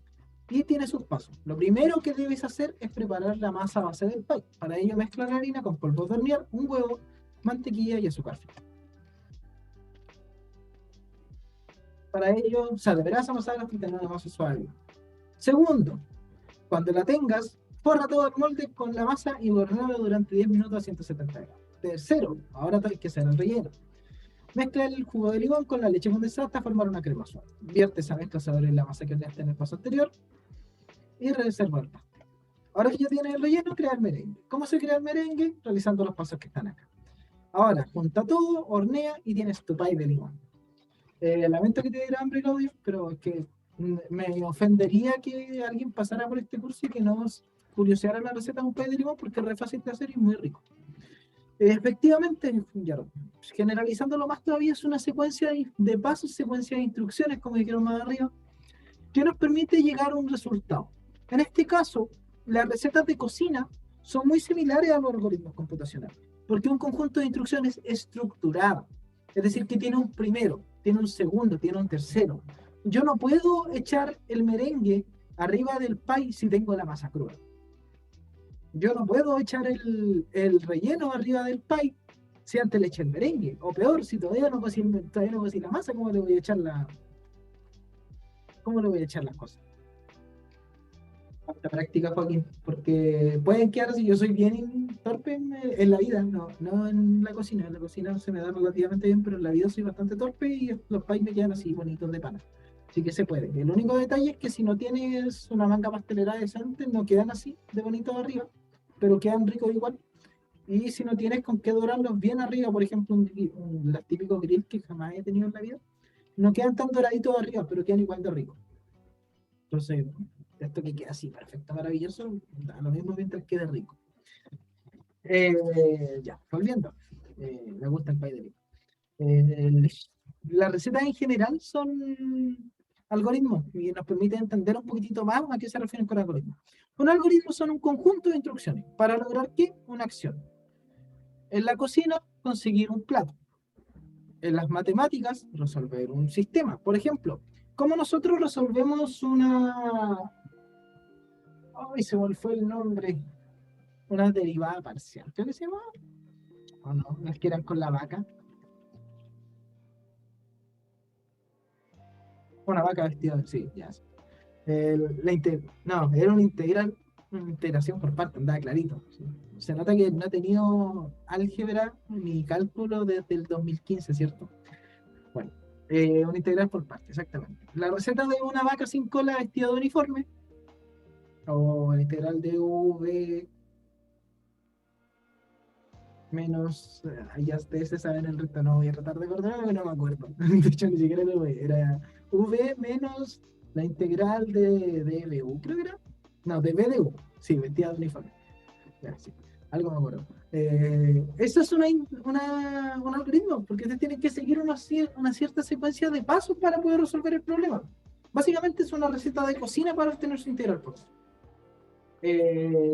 y tiene sus pasos. Lo primero que debes hacer es preparar la masa base del pie. Para ello mezcla la harina con polvo de hornear, un huevo, mantequilla y azúcar fina. Para ello, o sea, deberás amasar hasta tener una masa suave. Segundo, cuando la tengas, forra todo el molde con la masa y hornealo durante 10 minutos a 170 grados. Tercero, ahora hay que hacer el relleno. Mezcla el jugo de limón con la leche condensada hasta formar una crema suave. Vierte esa mezcla sobre la masa que horneaste en el paso anterior y reserva el pastel. Ahora que ya tienes el relleno, crea el merengue. ¿Cómo se crea el merengue? Realizando los pasos que están acá. Ahora, junta todo, hornea y tienes tu pie de limón. Lamento que te diera hambre, Claudio, pero es que me ofendería que alguien pasara por este curso y que no curioseara la receta de un pie de limón porque es re fácil de hacer y muy rico. Efectivamente, ya, generalizándolo más todavía, es una secuencia de pasos, secuencia de instrucciones, como dijeron más arriba, que nos permite llegar a un resultado. En este caso, las recetas de cocina son muy similares a los algoritmos computacionales, porque un conjunto de instrucciones estructurado, es decir, que tiene un primero, tiene un segundo, tiene un tercero. Yo no puedo echar el merengue arriba del pie si tengo la masa cruda. Yo no puedo echar el relleno arriba del pie si antes le eché el merengue. O peor, si todavía no cocí la masa, ¿cómo le voy a echar cómo le voy a echar las cosas? Falta práctica, Joaquín, porque pueden quedar, si yo soy bien torpe en la vida, no en la cocina. En la cocina se me da relativamente bien, pero en la vida soy bastante torpe y los pies me quedan así bonitos de pana. Así que se puede. El único detalle es que si no tienes una manga pastelera decente, no quedan así de bonitos arriba, pero quedan ricos igual. Y si no tienes con qué dorarlos bien arriba, por ejemplo, los típicos grill que jamás he tenido en la vida, no quedan tan doraditos arriba, pero quedan igual de ricos. Entonces, esto que queda así perfecto, maravilloso, da lo mismo mientras quede rico. Ya, volviendo. Me gusta el pay de rico. Las recetas en general son algoritmos y nos permiten entender un poquitito más a qué se refieren con algoritmos. Un algoritmo son un conjunto de instrucciones para lograr ¿qué? Una acción. En la cocina, conseguir un plato. En las matemáticas, resolver un sistema. Por ejemplo, ¿cómo nosotros resolvemos una... Ay, se me fue el nombre. Una derivada parcial. ¿Qué se llama? ¿O no? Las que eran con la vaca. Una vaca vestida de... Sí, ya. No, era una integración por parte, andaba clarito. Sí. Se nota que no ha tenido álgebra ni cálculo desde el 2015, ¿cierto? Bueno, una integral por parte, exactamente. La receta de una vaca sin cola vestida de uniforme, o la integral de v menos, ya ustedes se saben el resto, no voy a tratar de acordarme, no me acuerdo. De hecho, ni siquiera lo ve, era v menos la integral de v, creo que era. No, de v de u, sí, vestida de uniforme. Ya, sí, algo me acuerdo. Eso es un algoritmo, porque ustedes tienen que seguir una cierta secuencia de pasos para poder resolver el problema. Básicamente es una receta de cocina para obtener su integral por eso.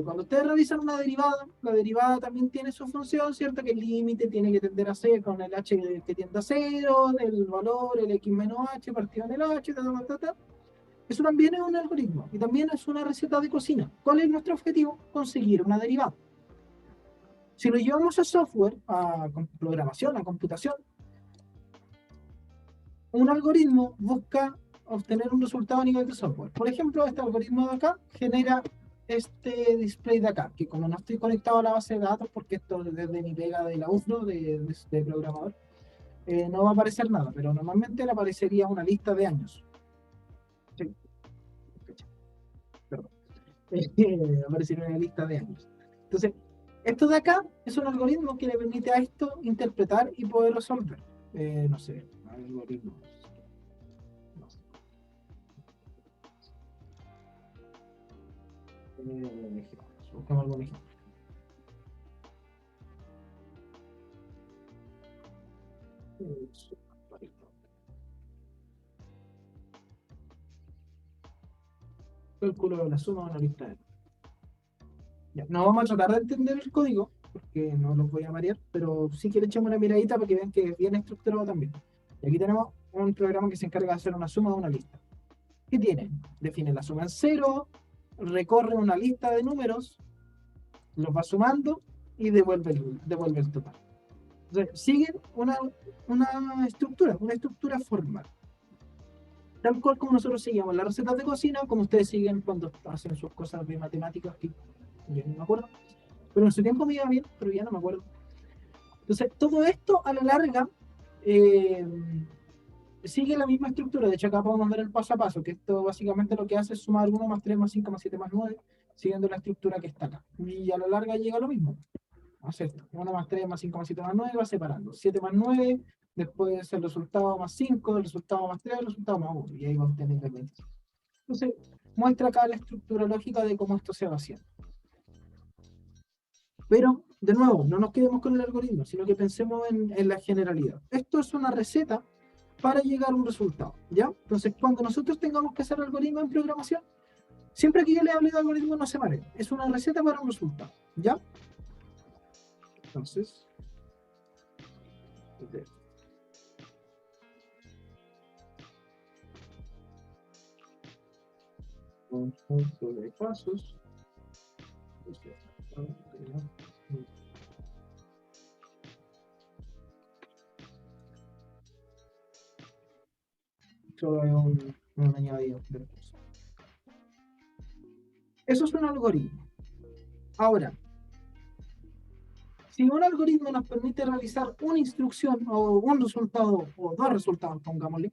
Cuando ustedes realizan una derivada, la derivada también tiene su función, ¿cierto? Que el límite tiene que tender a cero con el h que tiende a cero, del valor, el x menos h partido en el h, Eso también es un algoritmo y también es una receta de cocina. ¿Cuál es nuestro objetivo? Conseguir una derivada. Si lo llevamos a software, a programación, a computación, un algoritmo busca obtener un resultado a nivel de software. Por ejemplo, este algoritmo de acá genera este display de acá, que como no estoy conectado a la base de datos, porque esto es desde mi pega de la UFRO, de programador, no va a aparecer nada, pero normalmente le aparecería una lista de años. Sí, perdón. Aparecería una lista de años. Entonces, esto de acá es un algoritmo que le permite a esto interpretar y poder resolver. No sé, algoritmos. No sé. Buscamos algún ejemplo. Cálculo de la suma de una lista de... Ya, no vamos a tratar de entender el código, porque no los voy a marear, pero sí que le echemos una miradita para que vean que es bien estructurado también. Y aquí tenemos un programa que se encarga de hacer una suma de una lista. ¿Qué tiene? Define la suma en cero, recorre una lista de números, los va sumando y devuelve el total. Entonces, siguen una estructura formal. Tal cual como nosotros seguimos las recetas de cocina, como ustedes siguen cuando hacen sus cosas de matemáticas, que yo no me acuerdo. Pero en su tiempo me iba bien, pero ya no me acuerdo. Entonces, todo esto a la larga eh, sigue la misma estructura. De hecho, acá podemos ver el paso a paso, que esto básicamente lo que hace es sumar 1 más 3 más 5 más 7 más 9, siguiendo la estructura que está acá. Y a la larga llega lo mismo. Hace esto. 1 más 3 más 5 más 7 más 9 va separando. 7 más 9, después el resultado más 5, el resultado más 3, el resultado más 1. Y ahí vamos teniendo el 25. Entonces, muestra acá la estructura lógica de cómo esto se va haciendo. Pero, de nuevo, no nos quedemos con el algoritmo, sino que pensemos en la generalidad. Esto es una receta para llegar a un resultado, ¿ya? Entonces, cuando nosotros tengamos que hacer algoritmo en programación, siempre que yo le hable de algoritmo no se mare. Es una receta para un resultado, ¿ya? Entonces, conjunto de pasos. Solo es un añadido del curso. Eso es un algoritmo. Ahora, Si un algoritmo nos permite realizar una instrucción o un resultado o dos resultados, pongámosle,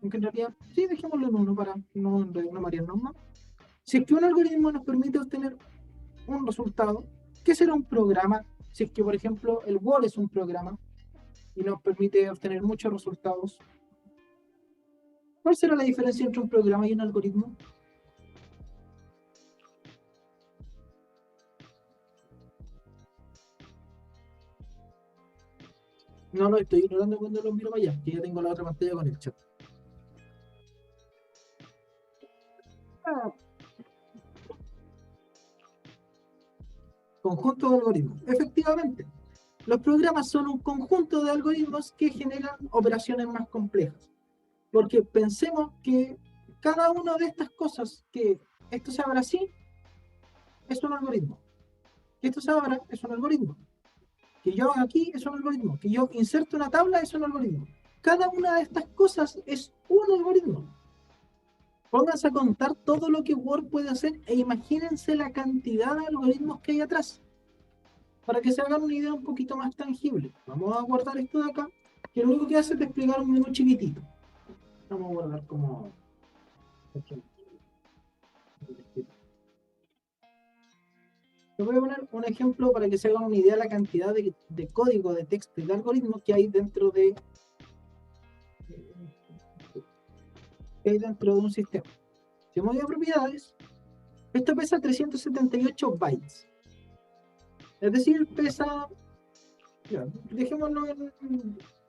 aunque en realidad sí, dejémoslo en uno para no marearnos más. Si es que un algoritmo nos permite obtener un resultado, ¿qué será un programa? Si es que, por ejemplo, el Word es un programa y nos permite obtener muchos resultados, ¿cuál será la diferencia entre un programa y un algoritmo? No lo estoy ignorando cuando lo miro para allá, que ya tengo la otra pantalla con el chat. Ah, conjunto de algoritmos. Efectivamente, los programas son un conjunto de algoritmos que generan operaciones más complejas. Porque pensemos que cada una de estas cosas, que esto se abra así, es un algoritmo. Que esto se abra es un algoritmo. Que yo haga aquí es un algoritmo. Que yo inserte una tabla es un algoritmo. Cada una de estas cosas es un algoritmo. Pónganse a contar todo lo que Word puede hacer e imagínense la cantidad de algoritmos que hay atrás. Para que se hagan una idea un poquito más tangible. Vamos a guardar esto de acá, que lo único que hace es desplegar un menú chiquitito. Vamos a guardar como... Les voy a poner un ejemplo para que se hagan una idea de la cantidad de código, de texto y de algoritmos que hay dentro de un sistema. Si me voy a propiedades, esto pesa 378 bytes. Es decir, pesa, ya, dejémoslo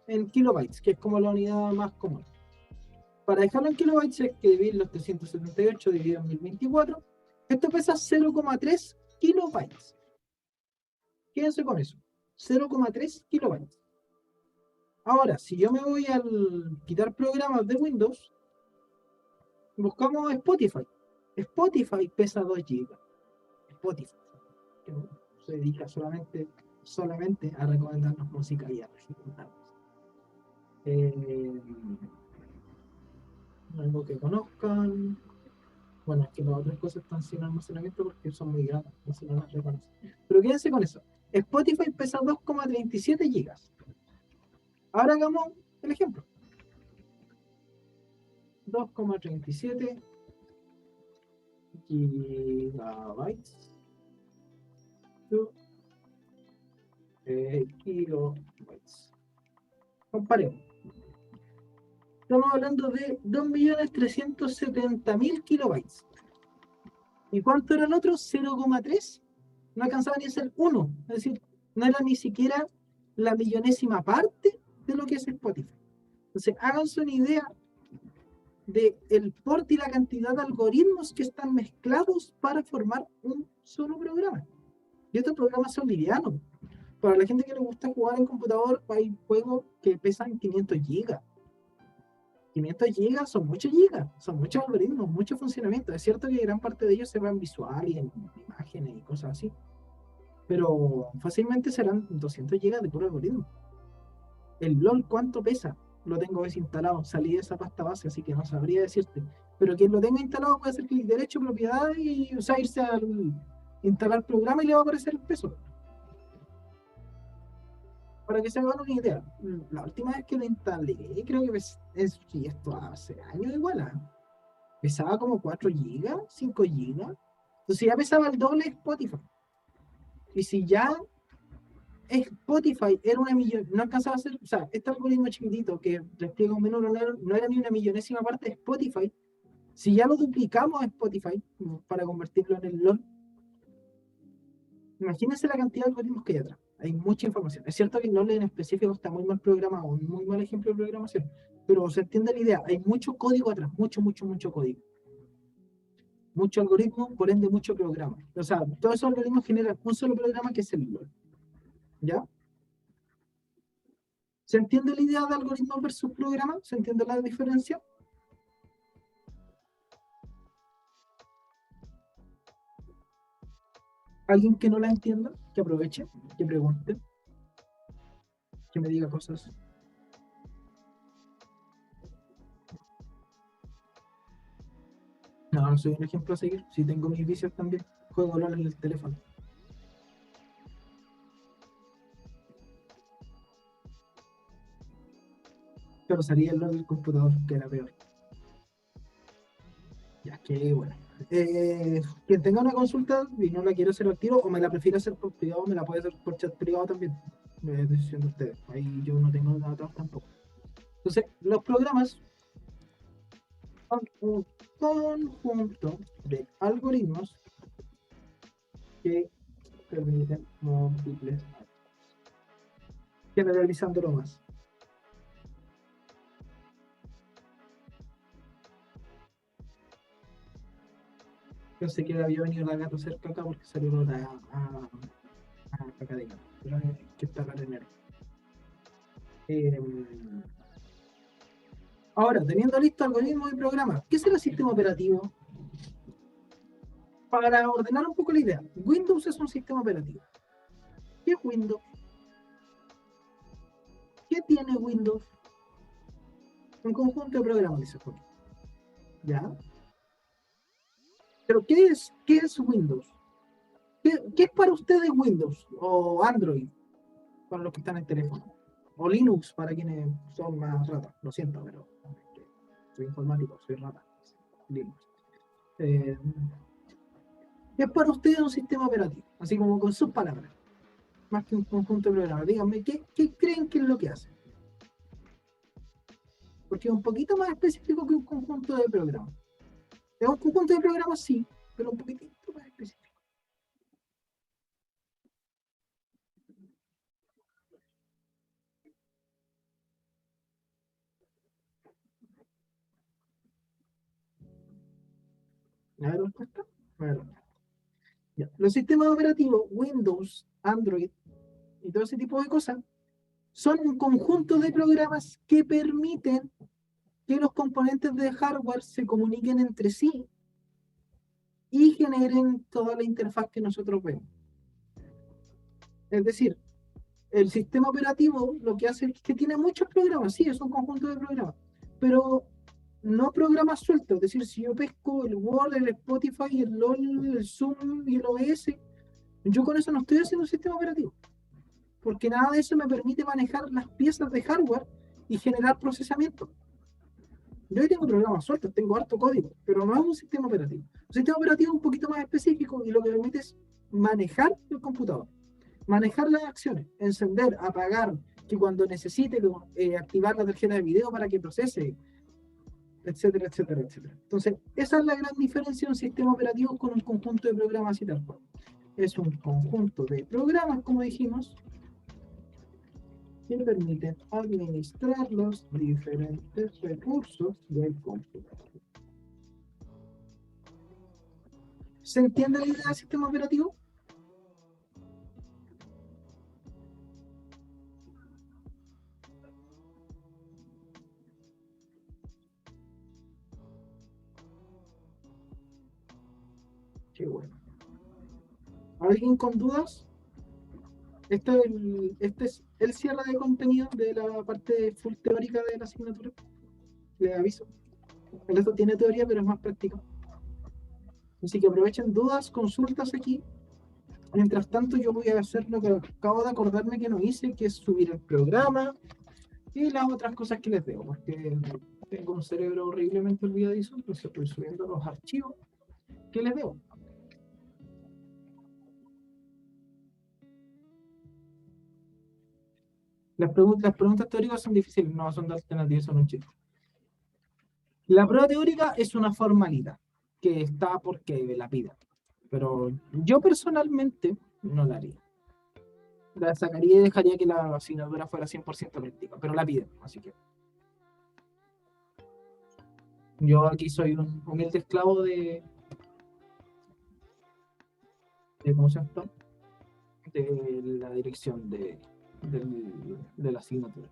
en kilobytes, que es como la unidad más común. Para dejarlo en kilobytes hay que dividir los 378 dividido en 1024. Esto pesa 0,3 kilobytes. Quédense con eso. 0,3 kilobytes. Ahora, si yo me voy al quitar programas de Windows, buscamos Spotify. Spotify pesa 2 GB. Spotify, que se dedica solamente a recomendarnos música y a recomendarnos. Algo que conozcan. Bueno, es que las otras cosas están sin almacenamiento porque son muy grandes, no se las reconocen. Pero quédense con eso. Spotify pesa 2,37 GB. Ahora hagamos el ejemplo. 2,37 gigabytes to kilobytes. Comparemos. Estamos hablando de 2.370.000 kilobytes. ¿Y cuánto era el otro? 0,3. No alcanzaba ni a ser 1. Es decir, no era ni siquiera la millonésima parte de lo que es Spotify. Entonces, háganse una idea del porte y la cantidad de algoritmos que están mezclados para formar un solo programa. Y estos programas son livianos. Para la gente que le gusta jugar en computador, hay juegos que pesan 500 gigas. 500 gigas son muchos gigas, son muchos algoritmos, mucho funcionamiento. Es cierto que gran parte de ellos se va en visual y en imágenes y cosas así, pero fácilmente serán 200 gigas de puro algoritmo. El LOL, ¿cuánto pesa? Lo tengo desinstalado, salí de esa pasta base, así que no sabría decirte. Pero quien lo tenga instalado puede hacer clic derecho, propiedad y irse al instalar programa y le va a aparecer el peso. Para que se hagan una idea, la última vez que lo instalé, creo que y esto hace años igual, pesaba como 4 gigas, 5 gigas. Entonces ya pesaba el doble de Spotify. Y si ya Spotify era una millón, no alcanzaba a ser, o sea, este algoritmo chiquitito que despliega un menú no era ni una millonésima parte de Spotify. Si ya lo duplicamos a Spotify para convertirlo en el LOL, imagínense la cantidad de algoritmos que hay atrás. Hay mucha información. Es cierto que el LOL en específico está muy mal programado, un muy mal ejemplo de programación, pero se entiende la idea. Hay mucho código atrás, mucho código. Mucho algoritmo, por ende mucho programa. O sea, todos esos algoritmos generan un solo programa que es el LOL. ¿Ya? ¿Se entiende la idea de algoritmo versus programa? ¿Se entiende la diferencia? ¿Alguien que no la entienda? Que aproveche, que pregunte, que me diga cosas. No, no soy un ejemplo a seguir. Si tengo mis vicios también. Juego LOL en el teléfono. pero salía el del computador, que era peor. Ya que bueno. Quien tenga una consulta y no la quiere hacer al tiro, o me la prefiere hacer por privado, me la puede hacer por chat privado también. Es decisión de ustedes. Ahí yo no tengo nada atrás tampoco. Entonces, los programas son un conjunto de algoritmos que permiten múltiples, generalizándolo más. Pensé que había venido la gato cerca acá porque salieron a caca de gato. Pero que está raro en el. Eh, Ahora, teniendo listo algoritmos y programas, ¿qué será el sistema operativo? Para ordenar un poco la idea, Windows es un sistema operativo. ¿Qué es Windows? ¿Qué tiene Windows? Un conjunto de programas, dice Jorge. ¿Ya? Pero qué es Windows? ¿Qué es para ustedes Windows? O Android, para los que están en teléfono. O Linux, para quienes son más ratas. Lo siento, pero soy informático, soy rata. Linux. Eh, ¿Qué es para ustedes un sistema operativo? Así como con sus palabras. Más que un conjunto de programas. Díganme, ¿qué creen que es lo que hace? Porque es un poquito más específico que un conjunto de programas. Es un conjunto de programas, sí, pero un poquitito más específico. ¿Me da respuesta? Me da respuesta. Ya. Los sistemas operativos, Windows, Android y todo ese tipo de cosas, son un conjunto de programas que permiten que los componentes de hardware se comuniquen entre sí y generen toda la interfaz que nosotros vemos. Es decir, el sistema operativo lo que hace es que tiene muchos programas, sí, es un conjunto de programas, pero no programas sueltos. Es decir, si yo pesco el Word, el Spotify, el LOL, el Zoom y el OBS, yo con eso no estoy haciendo un sistema operativo, porque nada de eso me permite manejar las piezas de hardware y generar procesamiento. Yo tengo programas sueltos, tengo harto código, pero no es un sistema operativo. Un sistema operativo es un poquito más específico y lo que permite es manejar el computador, manejar las acciones, encender, apagar, que cuando necesite activar la tarjeta de video para que procese, etcétera, etcétera, etcétera. Entonces, esa es la gran diferencia de un sistema operativo con un conjunto de programas y tal cual. Es un conjunto de programas, como dijimos, que permiten administrar los diferentes recursos del computador. ¿Se entiende la idea del sistema operativo? Qué bueno. ¿Alguien con dudas? Este es el cierre de contenido de la parte full teórica de la asignatura. Les aviso. El resto tiene teoría, pero es más práctico. Así que aprovechen dudas, consultas aquí. Mientras tanto, yo voy a hacer lo que acabo de acordarme que no hice, que es subir el programa y las otras cosas que les debo, porque tengo un cerebro horriblemente olvidadizo, entonces estoy subiendo los archivos que les debo. Las preguntas teóricas son difíciles, no son de alternativas, son un chiste. La prueba teórica es una formalidad que está porque la pida, pero yo personalmente no la haría. La sacaría y dejaría que la asignatura fuera 100% práctica, pero la piden, así que yo aquí soy un humilde esclavo ¿cómo se llama? De la dirección de la asignatura.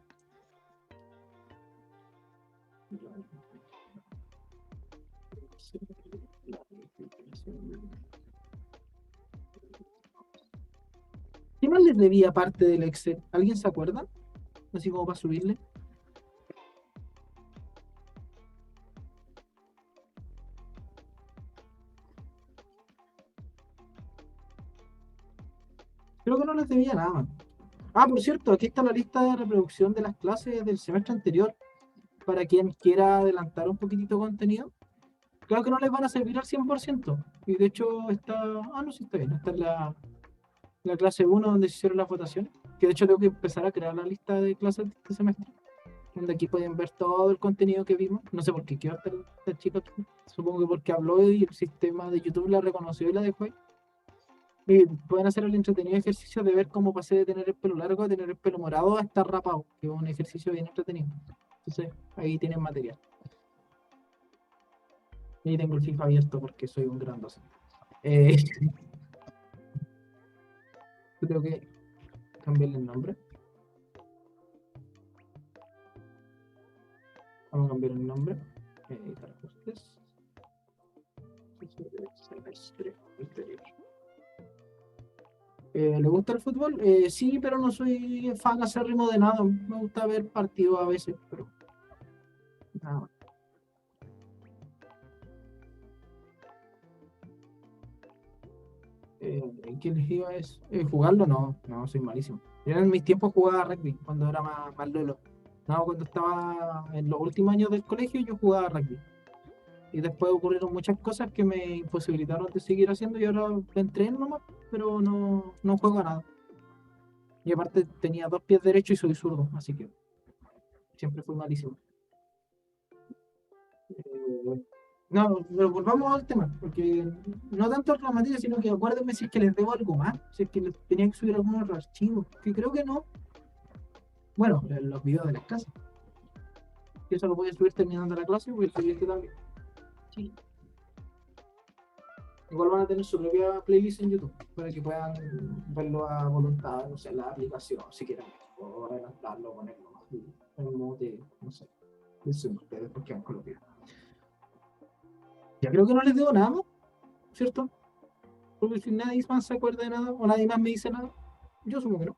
¿Qué más les debía aparte del Excel? ¿Alguien se acuerda? Así como para subirle. Creo que no les debía nada. Ah, por cierto, aquí está la lista de reproducción de las clases del semestre anterior. para quien quiera adelantar un poquitito contenido. Claro que no les van a servir al 100%. Y de hecho está... Ah, no, sí está bien. Está en la clase 1 donde se hicieron las votaciones. Que de hecho tengo que empezar a crear la lista de clases de este semestre. Donde aquí pueden ver todo el contenido que vimos. No sé por qué quedó esta chica aquí. Supongo que porque habló y el sistema de YouTube la reconoció y la dejó ahí. Y pueden hacer el entretenido ejercicio de ver cómo pasé de tener el pelo largo a tener el pelo morado a estar rapado, que es un ejercicio bien entretenido. Entonces, ahí tienen material. Y ahí tengo el FIFA abierto porque soy un gran docente. Eh, Creo que cambiarle el nombre. Vamos a cambiar el nombre. Editar ajustes. Semestre anterior. ¿Le gusta el fútbol? Sí, pero no soy fan acérrimo de nada. Me gusta ver partidos a veces, pero nada más. ¿Qué les iba a decir? ¿Jugarlo? No, no, soy malísimo. Yo en mis tiempos jugaba rugby, cuando era más lolo. No, cuando estaba en los últimos años del colegio yo jugaba rugby. Y después ocurrieron muchas cosas que me imposibilitaron de seguir haciendo y ahora entreno nomás, pero no juego a nada. Y aparte tenía dos pies derechos y soy zurdo, así que siempre fui malísimo. Eh, no, pero volvamos al tema, porque no tanto la materia, sino que acuérdenme si es que les debo algo más, si es que les tenía que subir algunos archivos, que creo que no. Bueno, los videos de las clases. Que eso lo voy a subir terminando la clase, voy a subir este también. Sí. Igual van a tener su propia playlist en YouTube para que puedan verlo a voluntad, no sé, la aplicación, si quieren, o adelantarlo, ponerlo más en un modo de, no sé, deciden ustedes porque van con los videos. Ya creo que no les debo nada más, ¿cierto? Porque si nadie más se acuerda de nada o nadie más me dice nada, yo supongo que no.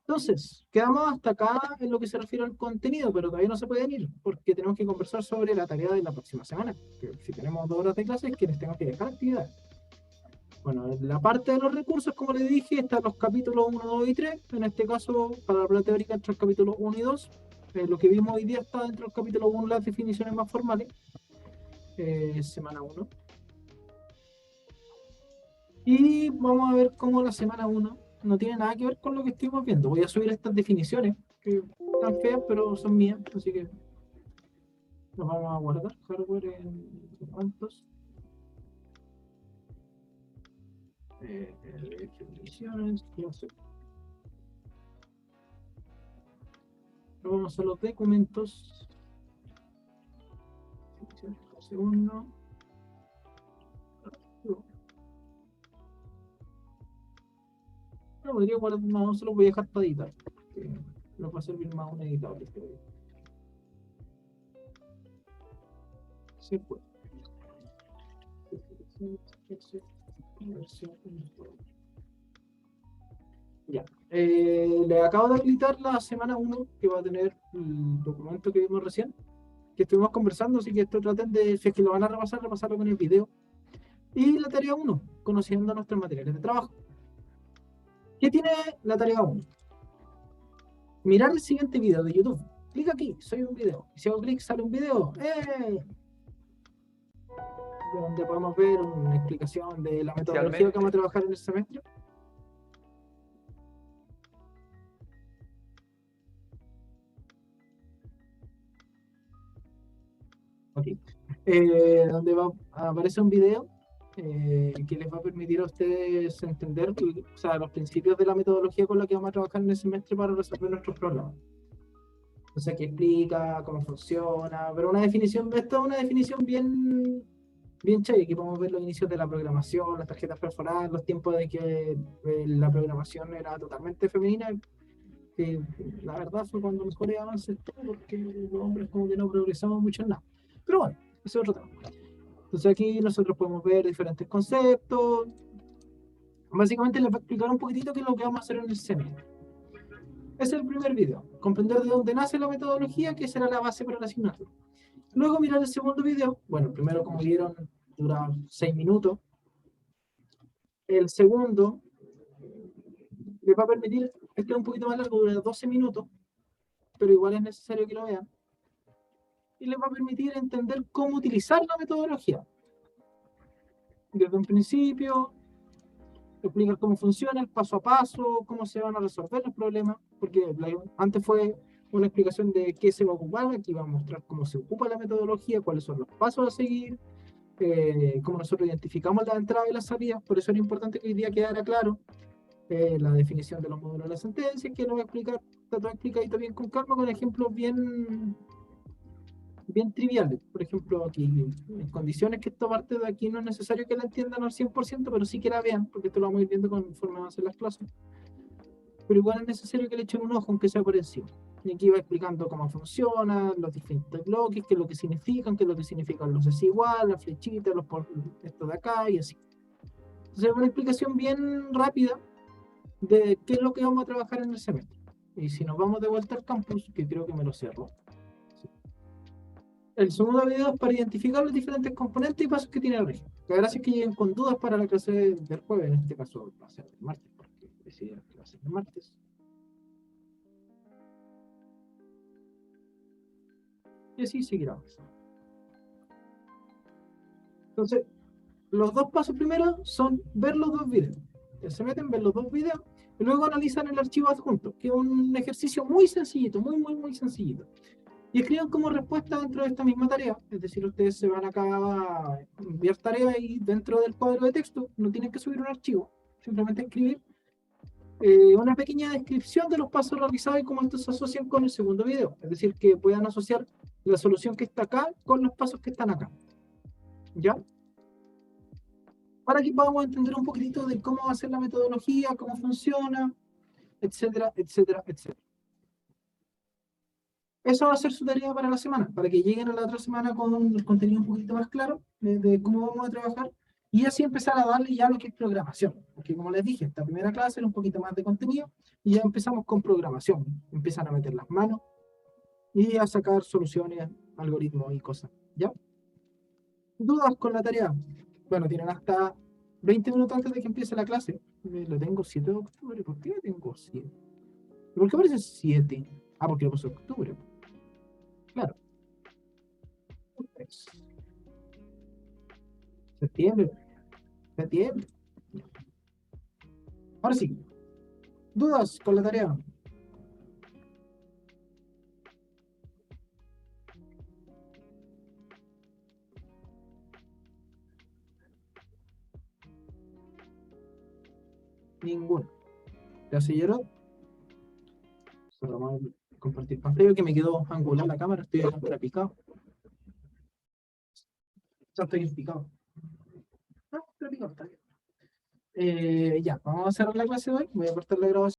Entonces, quedamos hasta acá en lo que se refiere al contenido, pero todavía no se pueden ir porque tenemos que conversar sobre la tarea de la próxima semana. Que si tenemos 2 horas de clases, que les tengo que dejar actividad. Bueno, en la parte de los recursos, como les dije, están los capítulos 1, 2 y 3. En este caso, para la prueba teórica, entre los capítulos 1 y 2. Lo que vimos hoy día está dentro del capítulo 1, las definiciones más formales. Semana 1. Y vamos a ver cómo la semana 1 no tiene nada que ver con lo que estuvimos viendo. Voy a subir estas definiciones, que están feas, pero son mías, así que los vamos a guardar. Hardware en cuántos. Definiciones, ya sé. Vamos a los documentos. Segundo. No, podría guardar, no se lo voy a dejar para editar. Porque lo va a servir más un editable este video. Se puede. Ya. Le acabo de habilitar la semana 1 que va a tener el documento que vimos recién, que estuvimos conversando, así que esto traten de, si es que lo van a repasar, repasarlo con el video. Y la tarea 1, conociendo nuestros materiales de trabajo. ¿Qué tiene la tarea 1? Mirar el siguiente video de YouTube. Clic aquí, soy un video. Y si hago clic, sale un video. Donde podemos ver una explicación de la metodología que vamos a trabajar en el semestre. Okay. Donde aparece un video que les va a permitir a ustedes entender, o sea, los principios de la metodología con la que vamos a trabajar en el semestre para resolver nuestros problemas. O sea, que explica cómo funciona, pero una definición, esto es una definición bien chévere. Aquí podemos ver los inicios de la programación, las tarjetas perforadas, los tiempos de que la programación era totalmente femenina, que la verdad fue cuando mejores avances tuvo, porque los hombres como que no progresamos mucho en nada. Pero bueno, ese es otro tema. Entonces aquí nosotros podemos ver diferentes conceptos. Básicamente les voy a explicar un poquitito qué es lo que vamos a hacer en el semestre. Ese es el primer video. Comprender de dónde nace la metodología, que será la base para la asignatura. Luego mirar el segundo video. Bueno, el primero, como vieron, dura 6 minutos. El segundo les va a permitir, este es un poquito más largo, dura 12 minutos, pero igual es necesario que lo vean. y les va a permitir entender cómo utilizar la metodología. Desde un principio, explicar cómo funciona, el paso a paso, cómo se van a resolver los problemas, porque antes fue una explicación de qué se va a ocupar, aquí va a mostrar cómo se ocupa la metodología, cuáles son los pasos a seguir, cómo nosotros identificamos la entrada y la salida. Por eso era importante que hoy día quedara claro la definición de los módulos de la sentencia, que lo voy a explicar, está todo explicadito bien con calma, con ejemplos bien triviales. Por ejemplo, aquí, en condiciones que esta parte de aquí no es necesario que la entiendan al 100%, pero sí que la vean, porque esto lo vamos a ir viendo conforme avancen las clases. Pero igual es necesario que le echen un ojo, aunque sea por encima. Y aquí va explicando cómo funciona, los diferentes bloques, qué es lo que significan, qué es lo que significan los desigual, las flechitas, esto de acá y así. Entonces es una explicación bien rápida de qué es lo que vamos a trabajar en el semestre. Y si nos vamos de vuelta al campus, que creo que me lo cierro. El segundo video es para identificar los diferentes componentes y pasos que tiene el régimen. La gracia es que lleguen con dudas para la clase del jueves, en este caso va a ser el martes, porque decidieron que va a ser el martes. Y así seguirá. Entonces, los dos pasos primero son ver los dos videos. Se meten, ver los dos videos y luego analizan el archivo adjunto, que es un ejercicio muy sencillito, muy sencillito. Y escriban como respuesta dentro de esta misma tarea. Es decir, ustedes se van acá a enviar tarea y dentro del cuadro de texto no tienen que subir un archivo, simplemente escribir una pequeña descripción de los pasos realizados y cómo estos se asocian con el segundo video. Es decir, que puedan asociar la solución que está acá con los pasos que están acá. ¿Ya? Para que podamos entender un poquitito de cómo va a ser la metodología, cómo funciona, etcétera, etcétera, etcétera. Esa va a ser su tarea para la semana, para que lleguen a la otra semana con el contenido un poquito más claro de cómo vamos a trabajar y así empezar a darle ya lo que es programación. Porque como les dije, esta primera clase era un poquito más de contenido y ya empezamos con programación. Empiezan a meter las manos y a sacar soluciones, algoritmos y cosas. ¿Ya? ¿Dudas con la tarea? Bueno, tienen hasta 20 minutos antes de que empiece la clase. Lo tengo 7 de octubre. ¿Por qué tengo 7? ¿Por qué aparece 7? Ah, porque lo puse octubre. Claro. Es septiembre. Septiembre. Ahora sí. ¿Dudas con la tarea? Ninguna. ¿Ya se llenó? Solo vamos a compartir pantalla que me quedó angular la cámara. Estoy ahora picado. Ya estoy picado. Ah, pero picado está bien. Ya, vamos a cerrar la clase de hoy. Voy a cortar la grabación.